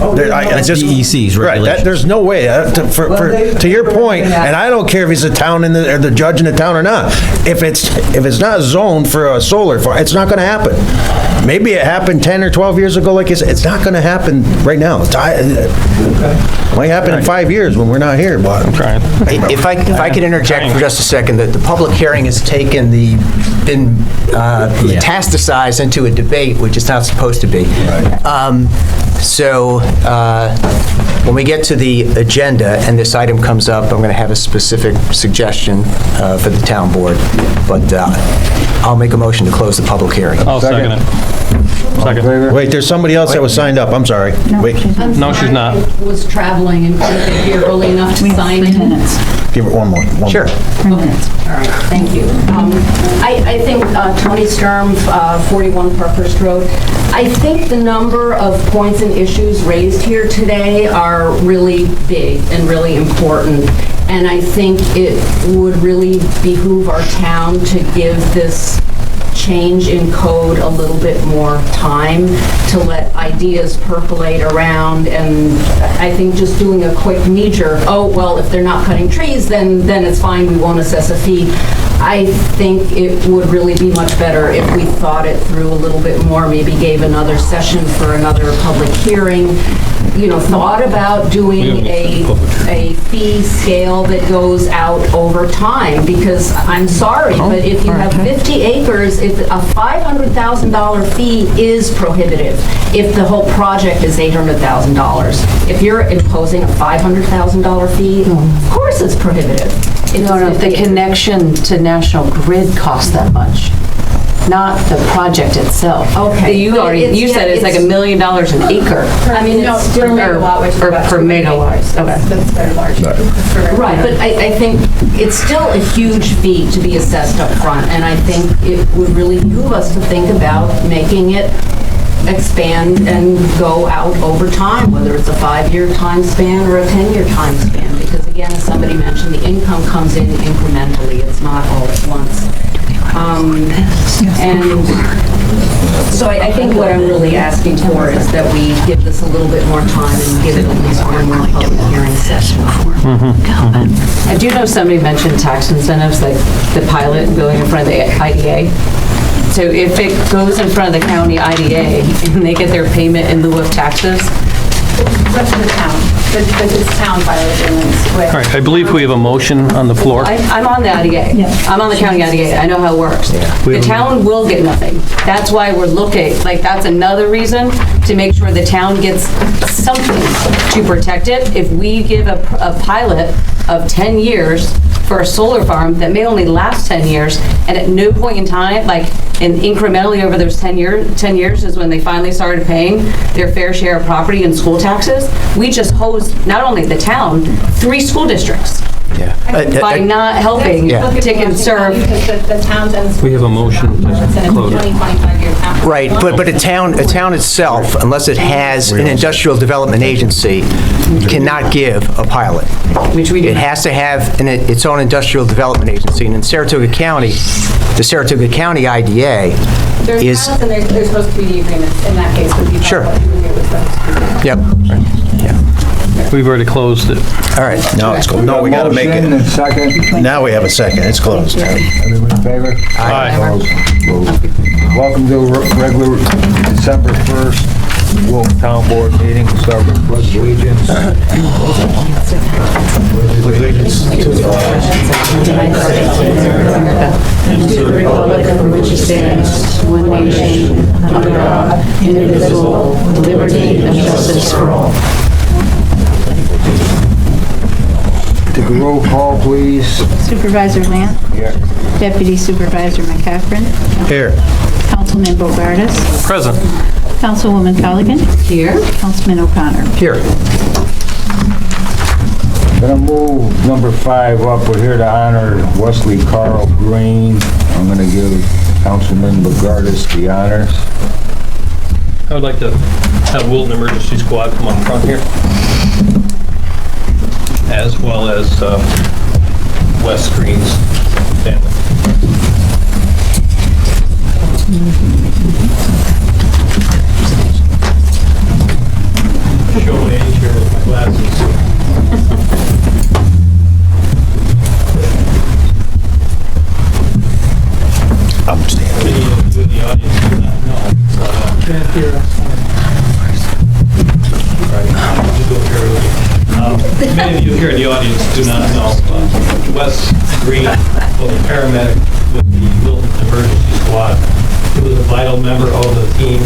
That's DEC's Right, regulation. there's no way, to your point, and I don't care if he's a town or the judge in the town or not, if it's not zoned for a solar farm, it's not gonna happen. Maybe it happened 10 or 12 years ago, like you said, it's not gonna happen right now. It might happen in 5 years when we're not here, but. I'm trying. If I could interject for just a second, the public hearing has been metastasized into a debate, which it's not supposed to be. So when we get to the agenda and this item comes up, I'm going to have a specific suggestion for the town board, but I'll make a motion to close the public hearing. I'll second it. Second. Wait, there's somebody else that was signed up, I'm sorry. Wait, No, she's not. I was traveling and couldn't get here early enough to sign in. give it one more. Sure. All right, thank you. I think Tony Sturm, 41 Parkhurst Road, I think the number of points and issues raised here today are really big and really important. And I think it would really behoove our town to give this change in code a little bit more time to let ideas percolate around. And I think just doing a quick knee-jerk, oh, well, if they're not cutting trees, then it's fine, we won't assess a fee. I think it would really be much better if we thought it through a little bit more, maybe gave another session for another public hearing, thought about doing a fee scale that goes out over time, because I'm sorry, but if you have 50 acres, if a $500,000 fee is prohibitive, if the whole project is $800,000. If you're imposing a $500,000 fee, of course it's prohibitive. No, the connection to National Grid costs that much, not the project itself. Okay. You said it's like $1 million an acre. I mean, it's per megawatt, which is about per megawatt. Okay. That's very large. Right, but I think it's still a huge fee to be assessed up front, and I think it would really behoove us to think about making it expand and go out over time, whether it's a 5-year time span or a 10-year time span, because again, as somebody mentioned, the income comes in incrementally, it's not all at once. And so I think what I'm really asking for is that we give this a little bit more time and give it at least one more public hearing session. I do know somebody mentioned tax incentives, like the pilot going in front of the IDA. So if it goes in front of the county IDA and they get their payment in lieu of taxes? That's the town. It's town violations. All right, I believe we have a motion on the floor. I'm on the IDA. I'm on the county IDA. I know how it works. The town will get nothing. That's why we're looking, that's another reason to make sure the town gets something to protect it. If we give a pilot of 10 years for a solar farm that may only last 10 years, and at no point in time, and incrementally over those 10 years is when they finally started paying their fair share of property and school taxes, we just hosed not only the town, 3 school districts. Yeah. By not helping to conserve. Because the towns and the schools. We have a motion to close. 20-25-year town. Right, but a town itself, unless it has an industrial development agency, cannot give a pilot. Which we do. It has to have its own industrial development agency. And in Saratoga County, the Saratoga County IDA There's is... pilots and there's supposed to be the agreements in that case would be. Sure. Yep. Yeah. We've already closed it. All right. No, it's cool. No, we gotta make Motion and it. second. Now we have a second, it's closed. Everyone in favor? Aye. Opposed? Welcome to the regular December 1st Wilton Town Board meeting. We'll start with pledge allegiance. Allegiance to the flag And to the republic for which it stands, one nation, under God, indivisible, with liberty and justice for all. Take a roll call, please. Supervisor Lamb? Here. Deputy Supervisor McCaffrey? Here. Councilman Bogardus? Present. Councilwoman Culligan? Here. Councilman O'Connor? Here. Gonna move number 5 up. We're here to honor Wesley Carl Green. I'm gonna give Councilman Bogardus the honors. I would like to have Wilton Emergency Squad come up front here, as well as Wes Green's family. Show my age here with my glasses. I'm standing. Many of you in the audience do not know. Many of you here in the audience do not know. Wes Green was a paramedic with the Wilton Emergency Squad. He was a vital member of the team,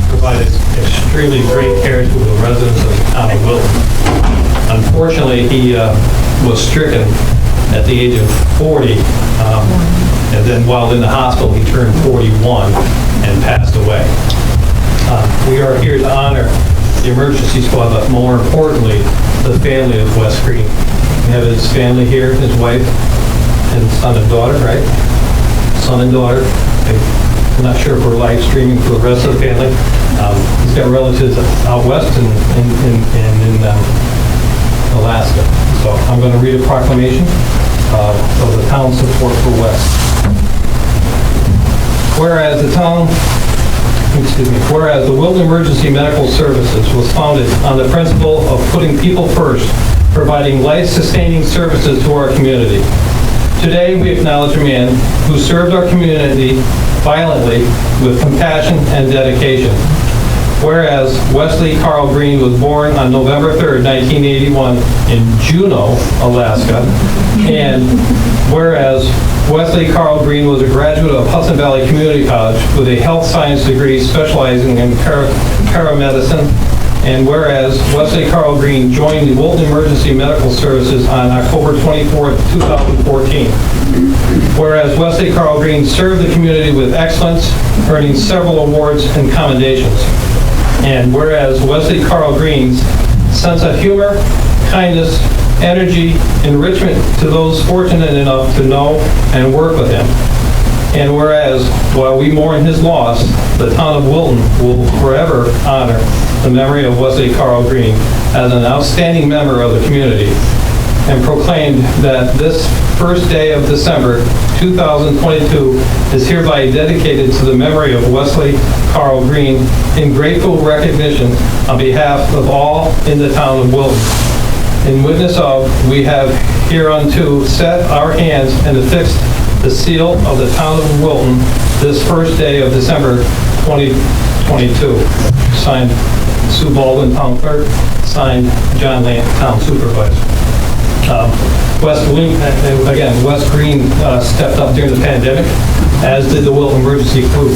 provided extremely great care to the residents of the town of Wilton. Unfortunately, he was stricken at the age of 40, and then while in the hospital, he turned 41 and passed away. We are here to honor the emergency squad, but more importantly, the family of Wes Green. We have his family here, his wife and son and daughter, right? Son and daughter. I'm not sure if we're live streaming for the rest of the family. He's got relatives out west and in Alaska. So I'm going to read a proclamation of the town's support for Wes. Whereas the Wilton Emergency Medical Services was founded on the principle of putting people first, providing life-sustaining services to our community. Today, we acknowledge a man who served our community violently with compassion and dedication. Whereas Wesley Carl Green was born on November 3rd, 1981 in Juneau, Alaska, and whereas Wesley Carl Green was a graduate of Hudson Valley Community College with a health science degree specializing in paramedicine, and whereas Wesley Carl Green joined the Wilton Emergency Medical Services on October 24, 2014. Whereas Wesley Carl Green served the community with excellence, earning several awards and commendations. And whereas Wesley Carl Green's sense of humor, kindness, energy, enrichment to those fortunate enough to know and work with him. And whereas, while we mourn his loss, the town of Wilton will forever honor the memory of Wesley Carl Green as an outstanding member of the community, and proclaimed that this first day of December 2022 is hereby dedicated to the memory of Wesley Carl Green in grateful recognition on behalf of all in the town of Wilton. In witness of, we have hereunto set our hands and affixed the seal of the town of Wilton this first day of December 2022. Signed, Sue Baldwin, Town Clerk. Signed, John Lant, Town Supervisor. Wes Green stepped up during the pandemic, as did the Wilton Emergency Crew.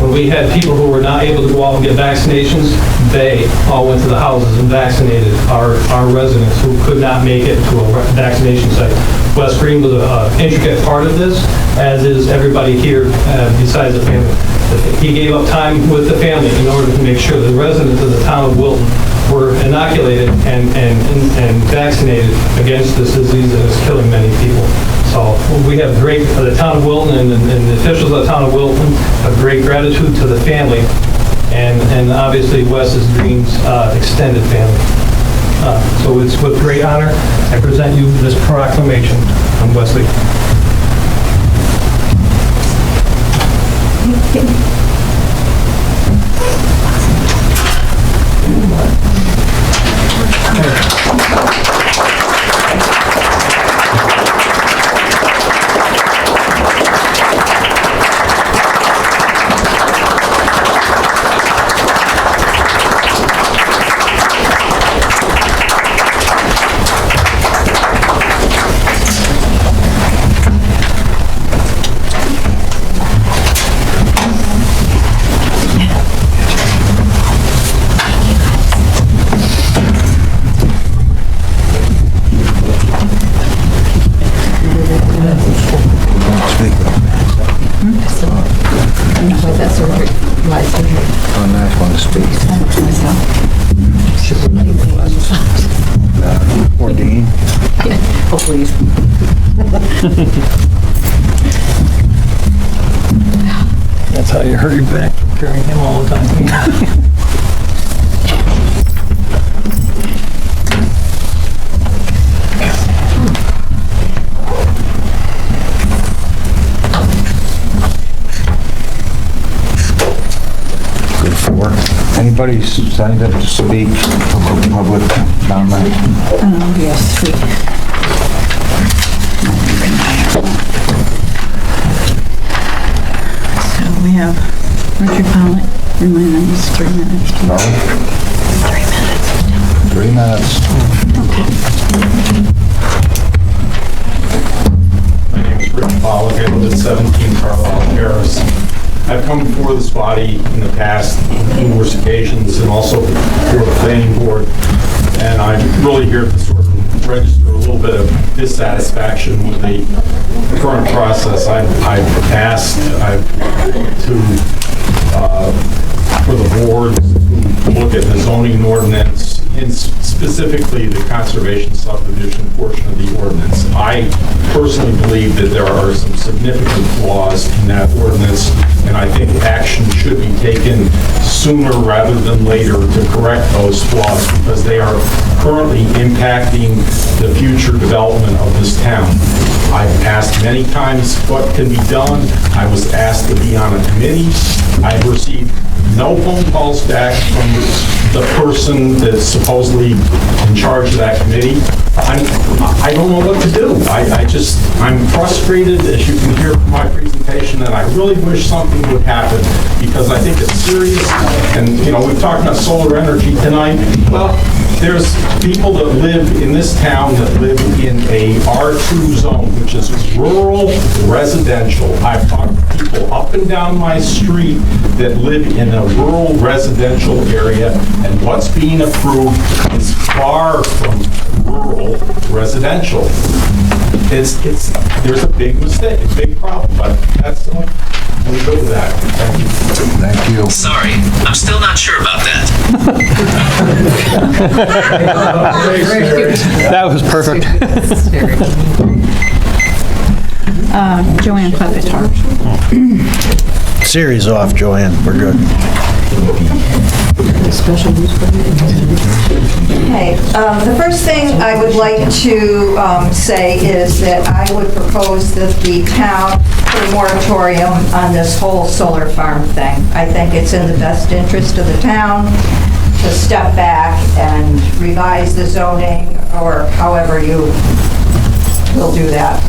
When we had people who were not able to go out and get vaccinations, they all went to the houses and vaccinated our residents who could not make it to a vaccination site. Wes Green was an intricate part of this, as is everybody here besides the family. He gave up time with the family in order to make sure the residents of the town of Wilton were inoculated and vaccinated against this disease that is killing many people. So we have the town of Wilton and the officials of the town of Wilton have great gratitude to the family and obviously Wes Green's extended family. So it's with great honor I present you this proclamation on Wesley. That's how you hurt your back from carrying him all the time. Good for. Anybody signed up to speak from the public down there? Yes, 3. So we have Richard Pollitt, and my name is 3 minutes. 3 minutes. 3 minutes. My name is Richard Pollock. I live at 17 Carlisle Terrace. I've come before this body in the past numerous occasions and also before the planning board, and I'm really here to sort of register a little bit of dissatisfaction with the current process. I've asked for the board to look at the zoning ordinance, and specifically the conservation subdivision portion of the ordinance. I personally believe that there are some significant flaws in that ordinance, and I think action should be taken sooner rather than later to correct those flaws, because they are currently impacting the future development of this town. I've asked many times what can be done. I was asked to be on a committee. I've received no phone calls back from the person that's supposedly in charge of that committee. I don't know what to do. I'm frustrated, as you can hear from my presentation, and I really wish something would happen, because I think it's serious. And, we've talked about solar energy tonight. Well, there's people that live in this town that live in a R2 zone, which is rural residential. I've talked to people up and down my street that live in a rural residential area, and what's being approved is far from rural residential. There's a big mistake, a big problem, but that's all. We go with that. Thank you. Thank you. Sorry, I'm still not sure about that. That was perfect. Joanne Clevitar. Siri's off, Joanne. We're good. Okay, the first thing I would like to say is that I would propose that the town put a moratorium on this whole solar farm thing. I think it's in the best interest of the town to step back and revise the zoning, or however you will do that.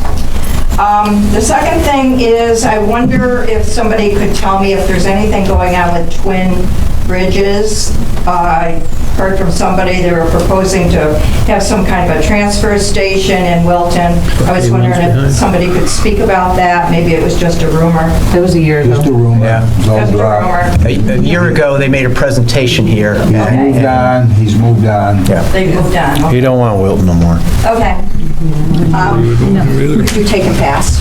The second thing is, I wonder if somebody could tell me if there's anything going on with Twin Bridges. I heard from somebody they were proposing to have some kind of a transfer station in Wilton. I was wondering if somebody could speak about that. Maybe it was just a rumor. That was a year ago. Just a rumor. Yeah. Just a rumor. A year ago, they made a presentation here. He's moved on. Yeah. They moved on. You don't want Wilton no more. Okay. You take a pass.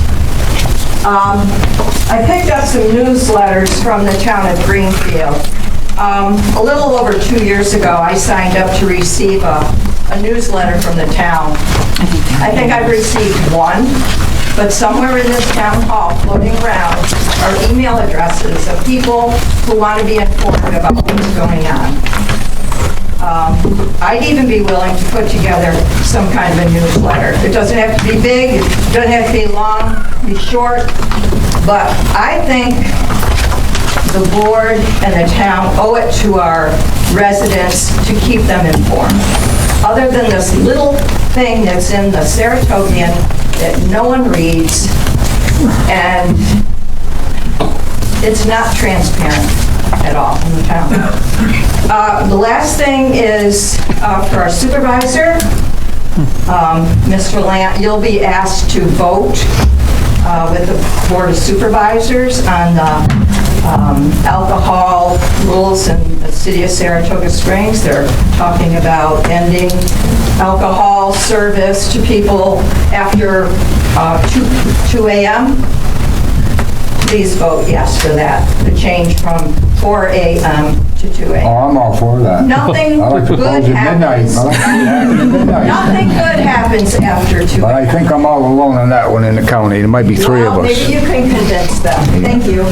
I picked up some newsletters from the town of Greenfield. A little over 2 years ago, I signed up to receive a newsletter from the town. I think I've received one, but somewhere in this town hall floating around are email addresses of people who want to be informed about what's going on. I'd even be willing to put together some kind of a newsletter. It doesn't have to be big, it doesn't have to be long, be short, but I think the board and the town owe it to our residents to keep them informed. Other than this little thing that's in the Saratogian that no one reads, and it's not transparent at all in the town. The last thing is for our supervisor, Mr. Lant, you'll be asked to vote with the Board of Supervisors on the alcohol rules in the city of Saratoga Springs. They're talking about ending alcohol service to people after 2 a.m. Please vote yes for that, the change from 4 a.m. to after 2 a.m. Oh, I'm all for that. Nothing I like to good close at midnight. happens. I like to close at midnight. Nothing good happens after 2 But I think I'm all alone on that one in the county. There might be three of Well, maybe us. you can convince them. Thank you.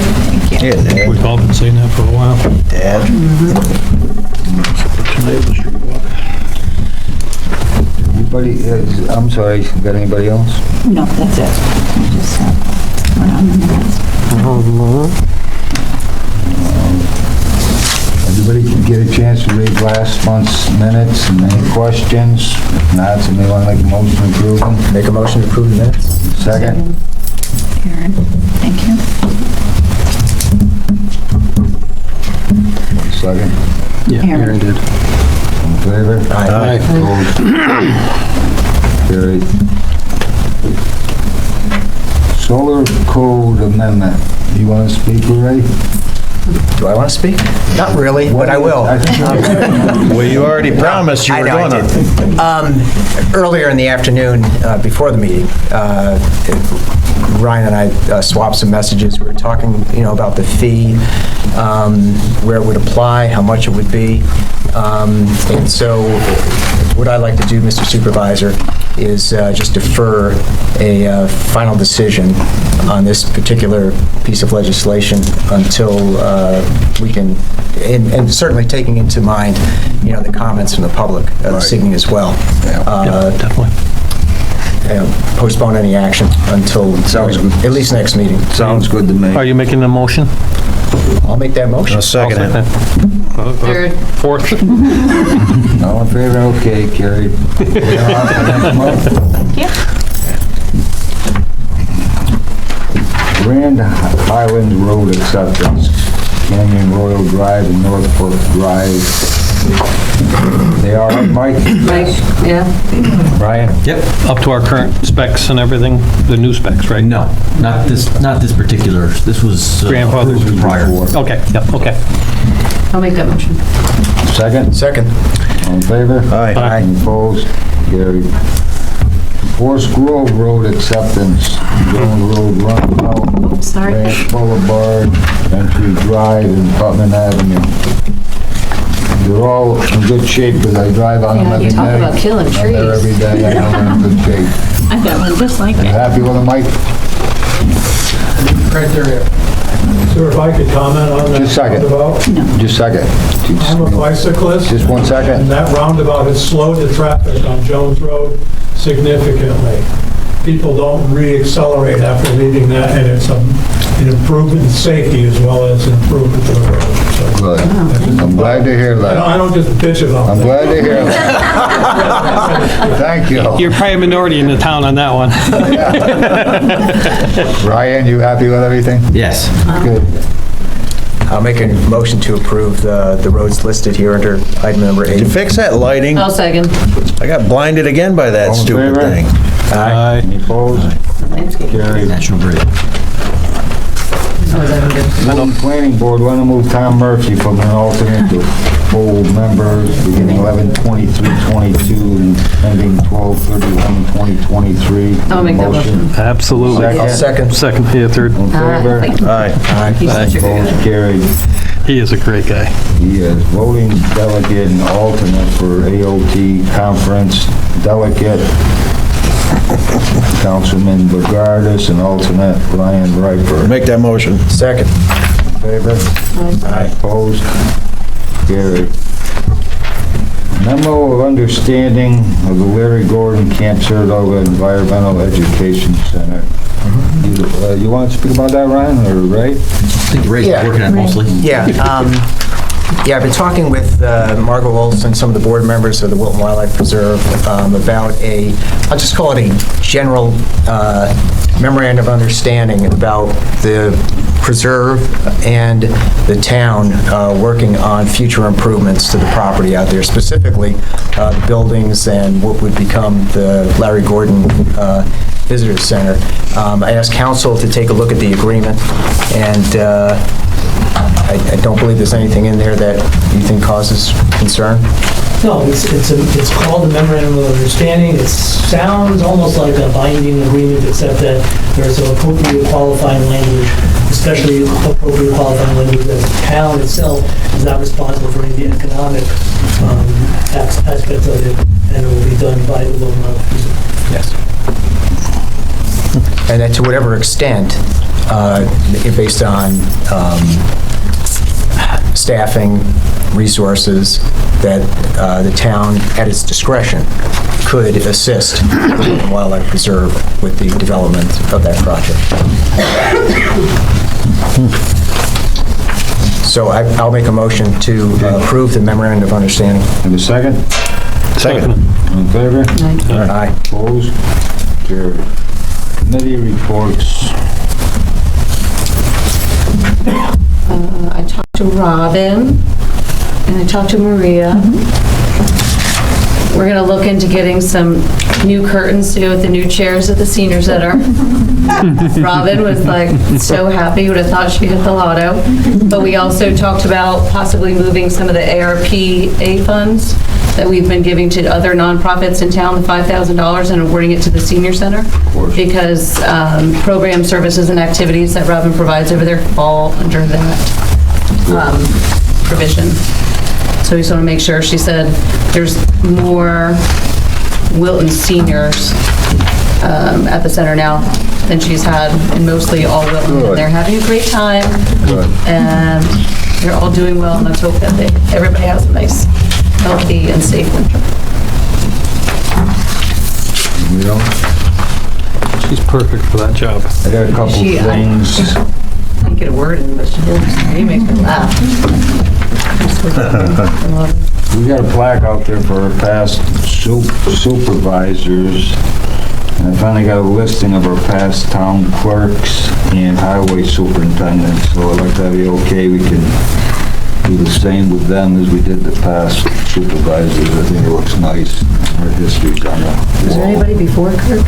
Yeah, Dad. We've all been saying that for a while. Dad. Anybody, I'm sorry, got anybody else? No, that's it. I just, went on the minutes. Everybody can get a chance to read last month's minutes and any questions? If not, somebody want to make a motion to approve them? Make a motion to approve the minutes? Second? Karen, thank you. Second? Yeah, Aaron did. In favor? Aye. Opposed? Carried. Solar code amendment. You want to speak already? Do I want to speak? Not really, but I will. Well, you already promised you I were know, I gonna. did. Earlier in the afternoon, before the meeting, Ryan and I swapped some messages. We were talking, about the fee, where it would apply, how much it would be. And so what I'd like to do, Mr. Supervisor, is just defer a final decision on this particular piece of legislation until we can, and certainly taking into mind, the comments from the public this evening as well. Definitely. Postpone any action until at least next meeting. Sounds good to me. Are you making the motion? I'll make that motion. I'll second it. Third. Fourth. All in favor? Okay, carried. Grand Highlands Road acceptance, Canyon Royal Drive and North Fork Drive. They are, Mike? Mike, yeah. Brian? Yep. Up to our current specs and everything, the new specs, right? No, not this particular, this was Grandfather's prior. Okay, yep, okay. I'll make that motion. Second? Second. All in favor? Aye. Aye. Any opposed? Carried. Forest Grove Road acceptance, Jones Road, Runabout, Sorry. Ranch Boulevard, Entry Drive, and Putnam Avenue. They're all in good shape because I drive on them Yeah, every you day. talk about killing I'm there trees. every day, I know they're in good shape. I got one just like You it. happy with them, Mike? Right there. So if I could comment on that Just a second. roundabout? Just a second. I'm a bicyclist. Just 1 second. And that roundabout has slowed the traffic on Jones Road significantly. People don't re-accelerate after leaving that, and it's an improvement in safety as well as an improvement to the road. So Good. I'm glad to hear that. I don't just bitch about I'm that. glad to hear that. Thank you. You're probably a minority in the town on that one. Ryan, you happy with everything? Yes. Good. I'll make a motion to approve the roads listed here under item number Did you 8. fix that lighting? I'll second. I got blinded again by that All in stupid favor? thing. Aye. Any opposed? Carried. National Grid. Wilton Planning Board, want to move Tom Murphy from an alternate to full members beginning 11/23/22 and ending 12/31/2023. I'll make that motion. Absolutely. I'll second. Second, yeah, third. All in favor? Aye. He's such a good Opposed? guy. Carried. He is a great guy. He is voting delegate and alternate for AOT conference delegate. Councilman Bogardus and alternate Ryan Riper. Make that motion. Second. Favor? Aye. Opposed? Carried. Memo of understanding of the Larry Gordon Camp Saratoga Environmental Education Center. You want to speak about that, Ryan, or Ray? I think Ray's Yeah. working on it mostly. Yeah, I've been talking with Margot Wilson, some of the board members of the Wilton Wildlife Preserve, about I'll just call it a general memorandum of understanding about the preserve and the town working on future improvements to the property out there, specifically the buildings and what would become the Larry Gordon Visitor Center. I asked council to take a look at the agreement, and I don't believe there's anything in there that you think causes concern. No, it's called the memorandum of understanding. It sounds almost like a binding agreement, except that there's some appropriate qualifying language, especially appropriate qualifying language that the town itself is not responsible for any of the economic aspects of it, and it will be done by the local officer. Yes. And that to whatever extent, based on staffing, resources, that the town, at its discretion, could assist the Wildlife Preserve with the development of that project. So I'll make a motion to approve the memorandum of understanding. And a second? Second. All in favor? Aye. Opposed? Carried. Committee reports. I talked to Robin, and I talked to Maria. We're gonna look into getting some new curtains to go with the new chairs at the senior center. Robin was like so happy, would have thought she hit the lotto. But we also talked about possibly moving some of the ARPA funds that we've been giving to other nonprofits in town, the $5,000, and awarding it to the senior center. Because program services and activities that Robin provides over there fall under that provision. So we just want to make sure, she said there's more Wilton seniors at the center now than she's had, and mostly all Wilton. And they're having a great time. And they're all doing well, and let's hope that everybody has a nice, healthy, and safe winter. She's perfect for that job. I got a couple things. I can't get a word in, but she makes me laugh. We got a plaque out there for our past supervisors. And I finally got a listing of our past town clerks and highway superintendents. So I'd like to have you okay, we can do the same with them as we did the past supervisors. I think it looks nice. Our history's on it. Was there anybody before Kirk?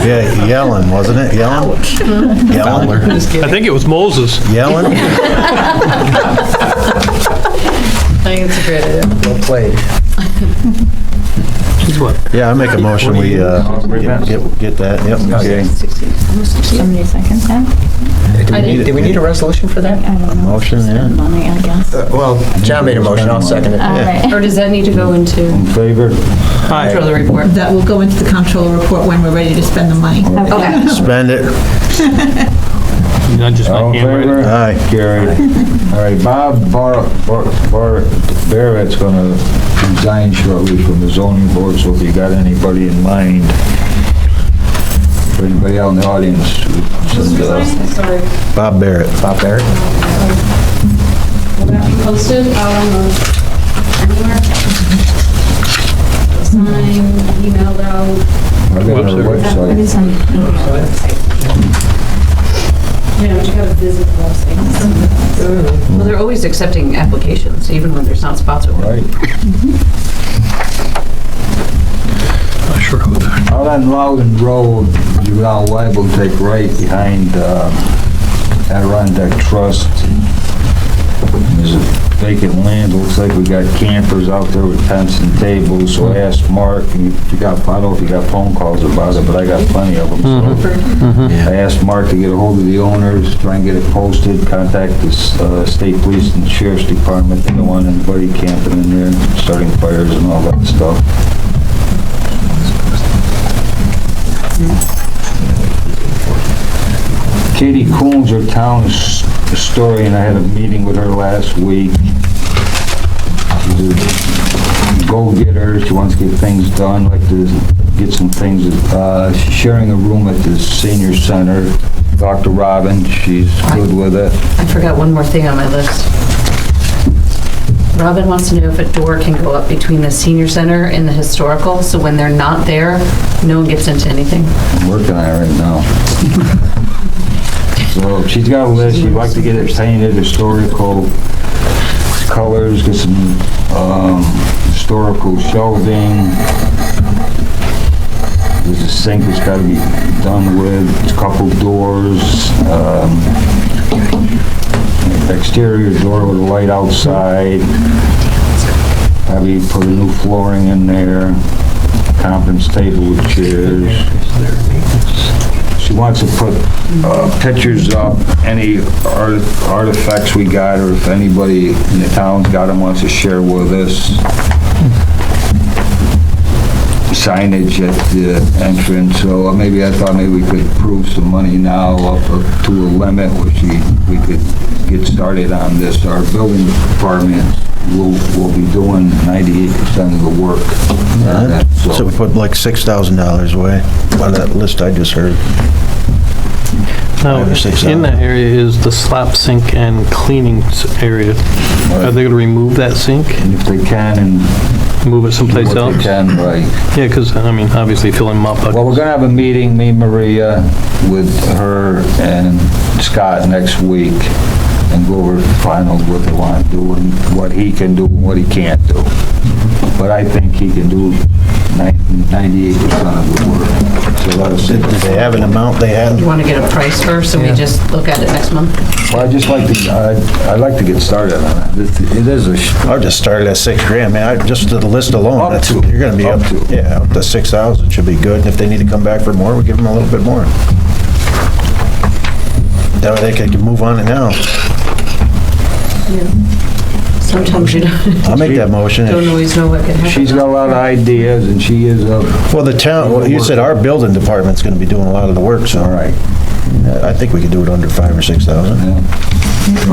Yeah, Yellen, wasn't it? Yellen? Yellen? I think it was Moses. Yellen? I think it's a great idea. Well played. Yeah, I make a motion, we get that, yep. Okay. Somebody second that? Do we need a resolution for that? I don't know. Motion, yeah. Money, I guess. Well, John made a motion, I'll second it. All right. Or does that need to go into In favor? controller report? That will go into the comptroller report when we're ready to spend the money. Okay. Spend it. Not just my All in handwriting. favor? Aye. Carried. All right, Bob Barrett's gonna resign shortly from the zoning board, so if you got anybody in mind, or anybody out in the audience, Sorry. Bob Barrett. Bob Barrett? Will that be posted out on the, anywhere? Signed, emailed out? I got our website. Yeah, but you gotta visit the website. Well, they're always accepting applications, even when there's not spots open. Right. Not sure who that. Out on Loudon Road, you're now liable to take right behind Adirondack Trust. There's a vacant land, looks like we got campers out there with tents and tables, so I asked Mark, and I don't know if you got phone calls about it, but I got plenty of them, so. I asked Mark to get a hold of the owners, try and get it posted, contact the state police and sheriff's department. They don't want anybody camping in there, starting fires and all that stuff. Katie Coons, our town historian, I had a meeting with her last week. She's a go-getter, she wants to get things done, like to get some things, she's sharing a room at the senior center. Dr. Robin, she's good with it. I forgot one more thing on my list. Robin wants to know if a door can go up between the senior center and the historical, so when they're not there, no one gets into anything. I'm working on it right now. So she's got a list, she'd like to get it painted historical colors, get some historical shelving. There's a sink that's got to be done with, a couple doors, exterior door with a light outside. Probably put a new flooring in there, conference table with chairs. She wants to put pictures up, any artifacts we got, or if anybody in the town's got them, wants to share with us. Signage at the entrance, so maybe I thought maybe we could approve some money now up to a limit, which we could get started on this. Our building department will be doing 98% of the work. So we put like $6,000 away on that list I just heard. Now, in that area is the slop sink and cleaning area. Are they gonna remove that sink? And if they can, and move it someplace if else? they can, right. Yeah, because, I mean, obviously filling them up. Well, we're gonna have a meeting, me, Maria, with her and Scott next week, and go over the final what they want to do, and what he can do and what he can't do. But I think he can do 98% of the work. So let us see. Did they have an amount they had? You want to get a price first, and we just look at it next month? Well, I'd like to get started on it. It is I'll just start at $6,000, man. Just to the list alone, you're gonna be up to 6,000 should be good. And if they need to come back for more, we give them a little bit more. That way they can move on it now. Sometimes you don't. I'll make that motion. Don't always know what can happen. She's got a lot of ideas, and she is a... Well, the town, you said our building department's gonna be doing a lot of the work, so. All right. I think we could do it under 5,000 or 6,000.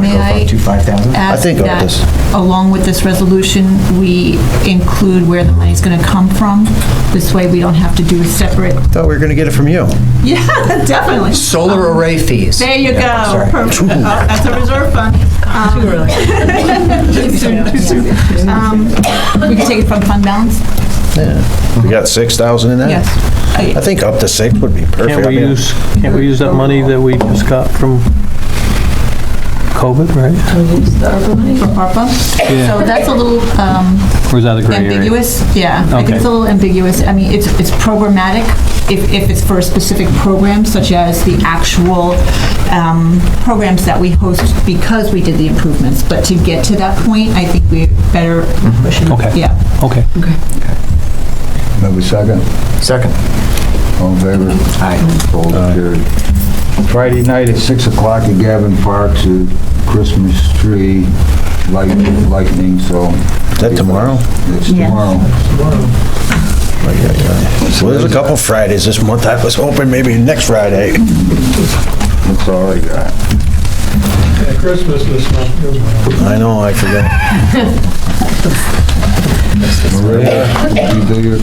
May I to 5,000? ask think of that, this. along with this resolution, we include where the money's going to come from? This way, we don't have to do a separate... Thought we were gonna get it from you. Yeah, definitely. Solar array fees. There you go. sorry. Perfect. That's a reserve fund. Too early. We can take it from fund balance? Yeah. We got 6,000 in that? Yes. I think up to 6 would be perfect. Can't we use that money that we just got from COVID, right? For ARPA? Yeah. So that's a little Or is that a gray area? ambiguous. Yeah, I think it's a little ambiguous. I mean, it's programmatic if it's for a specific program, such as the actual programs that we host because we did the improvements. But to get to that point, I think we better push it. Okay. Yeah. Okay. Have a second? Second. All in favor? Aye. Opposed, carried. Friday night at 6 o'clock at Gavin Park's a Christmas tree lightning, so... Is that tomorrow? It's tomorrow. Well, there's a couple Fridays this month. I was hoping maybe next Friday. That's all I got. Yeah, Christmas this month. I know, I forgot. Maria, you do your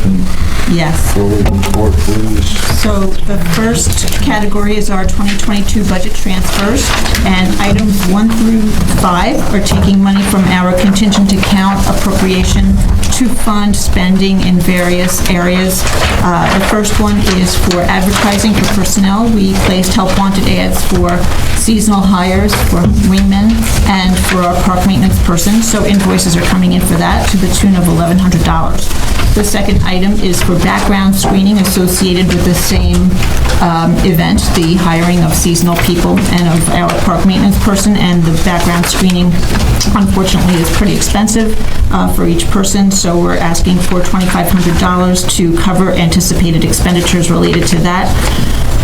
Yes. report, please. So the first category is our 2022 budget transfers, and items 1 through 5 are taking money from our contingent account appropriation to fund spending in various areas. The first one is for advertising for personnel. We placed help wanted ads for seasonal hires, for wingmen, and for our park maintenance person, so invoices are coming in for that to the tune of $1,100. The second item is for background screening associated with the same event, the hiring of seasonal people and of our park maintenance person, and the background screening, unfortunately, is pretty expensive for each person, so we're asking for $2,500 to cover anticipated expenditures related to that.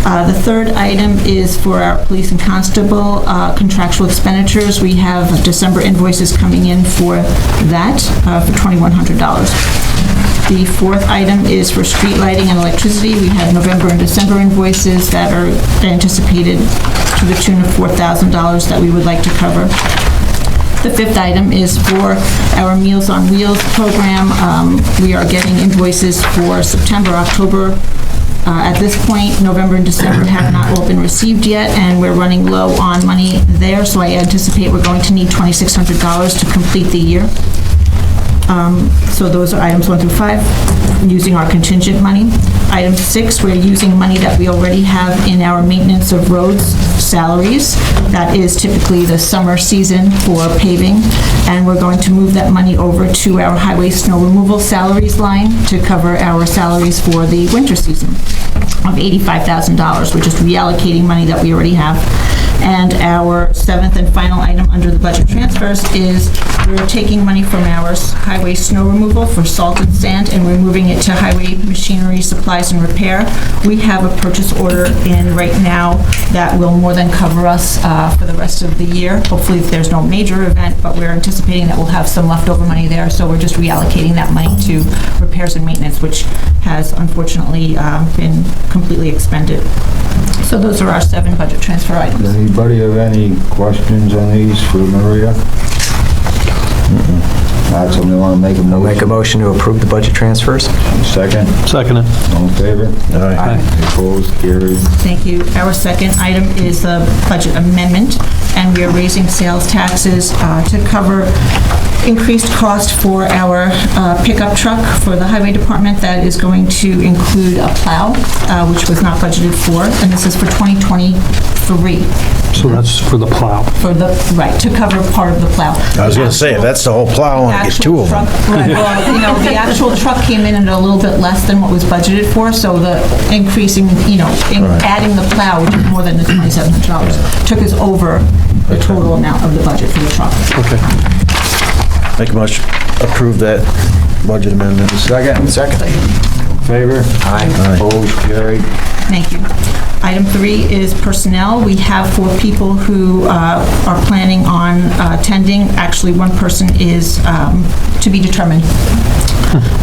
The third item is for our police and constable contractual expenditures. We have December invoices coming in for that for $2,100. The fourth item is for street lighting and electricity. We have November and December invoices that are anticipated to the tune of $4,000 that we would like to cover. The fifth item is for our Meals on Wheels program. We are getting invoices for September, October. At this point, November and December have not all been received yet, and we're running low on money there, so I anticipate we're going to need $2,600 to complete the year. So those are items 1 through 5, using our contingent money. Item 6, we're using money that we already have in our maintenance of roads salaries. That is typically the summer season for paving, and we're going to move that money over to our highway snow removal salaries line to cover our salaries for the winter season of $85,000. We're just reallocating money that we already have. And our seventh and final item under the budget transfers is we're taking money from our highway snow removal for salt and sand and removing it to highway machinery, supplies, and repair. We have a purchase order in right now that will more than cover us for the rest of the year. Hopefully, if there's no major event, but we're anticipating that we'll have some leftover money there, so we're just reallocating that money to repairs and maintenance, which has unfortunately been completely expended. So those are our 7 budget transfer items. Does anybody have any questions on these for Maria? Not somebody want to make a motion? Make a motion to approve the budget transfers. Second? Second it. All in favor? Aye. Opposed? Carried. Thank you. Our second item is a budget amendment, and we are raising sales taxes to cover increased cost for our pickup truck for the highway department. That is going to include a plow, which was not budgeted for, and this is for 2023. So that's for the plow. Right, to cover part of the plow. I was gonna say, if that's the whole plow, I wanna get 2 of them. Right, well, the actual truck came in at a little bit less than what was budgeted for, so the increasing, adding the plow, which is more than the $2,700, took us over the total amount of the budget for the truck. Okay. Make a motion, approve that budget amendment. Second? Second. Favor? Aye. Opposed? Carried. Thank you. Item 3 is personnel. We have 4 people who are planning on attending. Actually, 1 person is to be determined.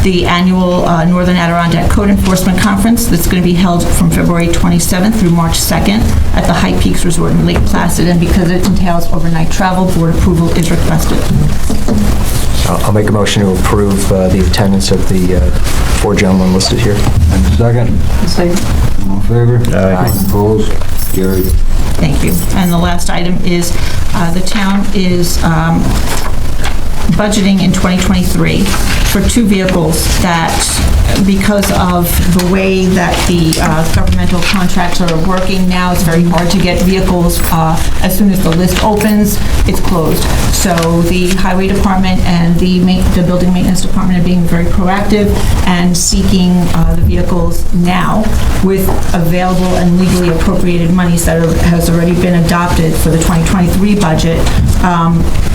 The annual Northern Adirondack Code Enforcement Conference that's going to be held from February 27th through March 2nd at the High Peaks Resort in Lake Placid, and because it entails overnight travel, board approval is requested. I'll make a motion to approve the attendance of the 4 gentlemen listed here. Second? All in favor? Aye. Opposed? Carried. Thank you. And the last item is the town is budgeting in 2023 for 2 vehicles that, because of the way that the governmental contracts are working now, it's very hard to get vehicles. As soon as the list opens, it's closed. So the highway department and the building maintenance department are being very proactive and seeking the vehicles now with available and legally appropriated monies that has already been adopted for the 2023 budget,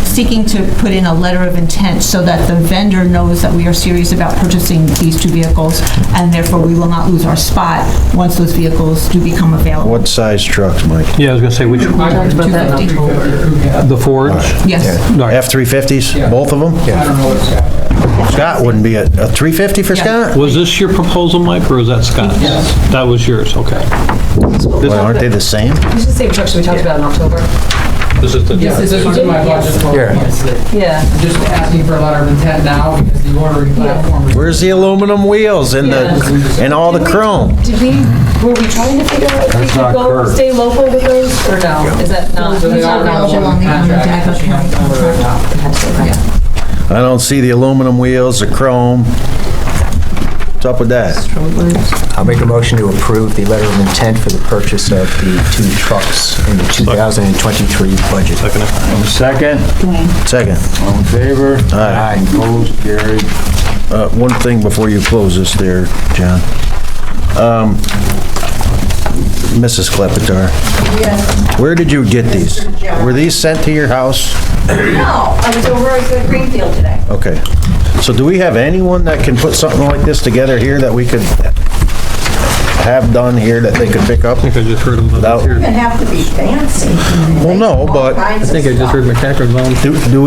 seeking to put in a letter of intent so that the vendor knows that we are serious about purchasing these 2 vehicles, and therefore we will not lose our spot once those vehicles do become available. What size trucks, Mike? Yeah, I was gonna say, which, 250. the Fords? Yes. F-350s, both of them? I don't know what Scott wouldn't be a 350 for Scott? Was this your proposal, Mike, or was that Scott's? Yes. That was yours, okay. Well, aren't they the same? This is the same trucks we talked about in October. This is the... This is my budget for Here. Yeah. I'm just asking for a letter of intent now because the ordering platform. Where's the aluminum wheels and and all the chrome? Were we trying to figure out if we That's could not go Kurt. stay local with those, or no? Is that not? So they It's are not available on the contract. I don't see the aluminum wheels, the chrome. What's up with that? I'll make a motion to approve the letter of intent for the purchase of the 2 trucks in the 2023 budget. Second? Second. All in favor? Aye. Opposed? Carried. One thing before you close this there, John. Mrs. Klepetar, Yes. where did you get these? Were these sent to your house? No, I was over at Greenfield today. Okay. So do we have anyone that can put something like this together here that we could have done here that they could pick up? I think I just heard him Without- It doesn't have to be fancy. Well, no, but I think I just heard McCacker volunteer. do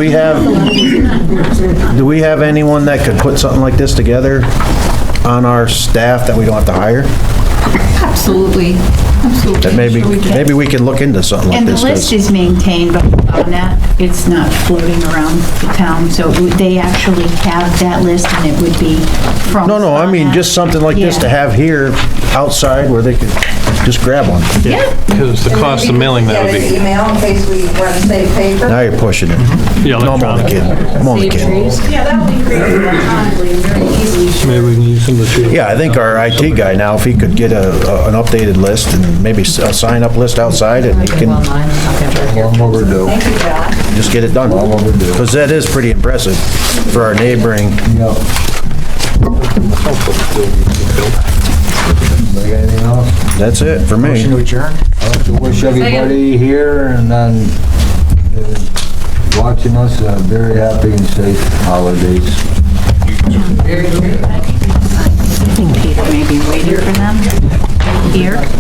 we have anyone that could put something like this together on our staff that we don't have to hire? Absolutely. Absolutely. That maybe, Sure we can. maybe we can look into something like And the this. 'cause- list is maintained by Donna. It's not floating around the town, so they actually have that list, and it would be from... No, I mean, just something like this to Yeah. have here outside where they could just grab one. Yeah. Because the cost of mailing that would Get an be... email in case we want to save paper. Now you're pushing it. Yeah, No, I'm only kidding. I'm only kidding. Yeah, that will be created electronically and very easily. Maybe we can use some of the... Yeah, I think our IT guy now, if he could get an updated list and maybe a sign-up list outside and he can Long overdue. Thank you, John. just get it done. Because that is pretty impressive for our neighboring. Anybody got anything else? That's it for me. Motion to adjourn? I'd like to wish everybody here and then watching us a very happy and safe holidays. I think Peter may be waiting for them here.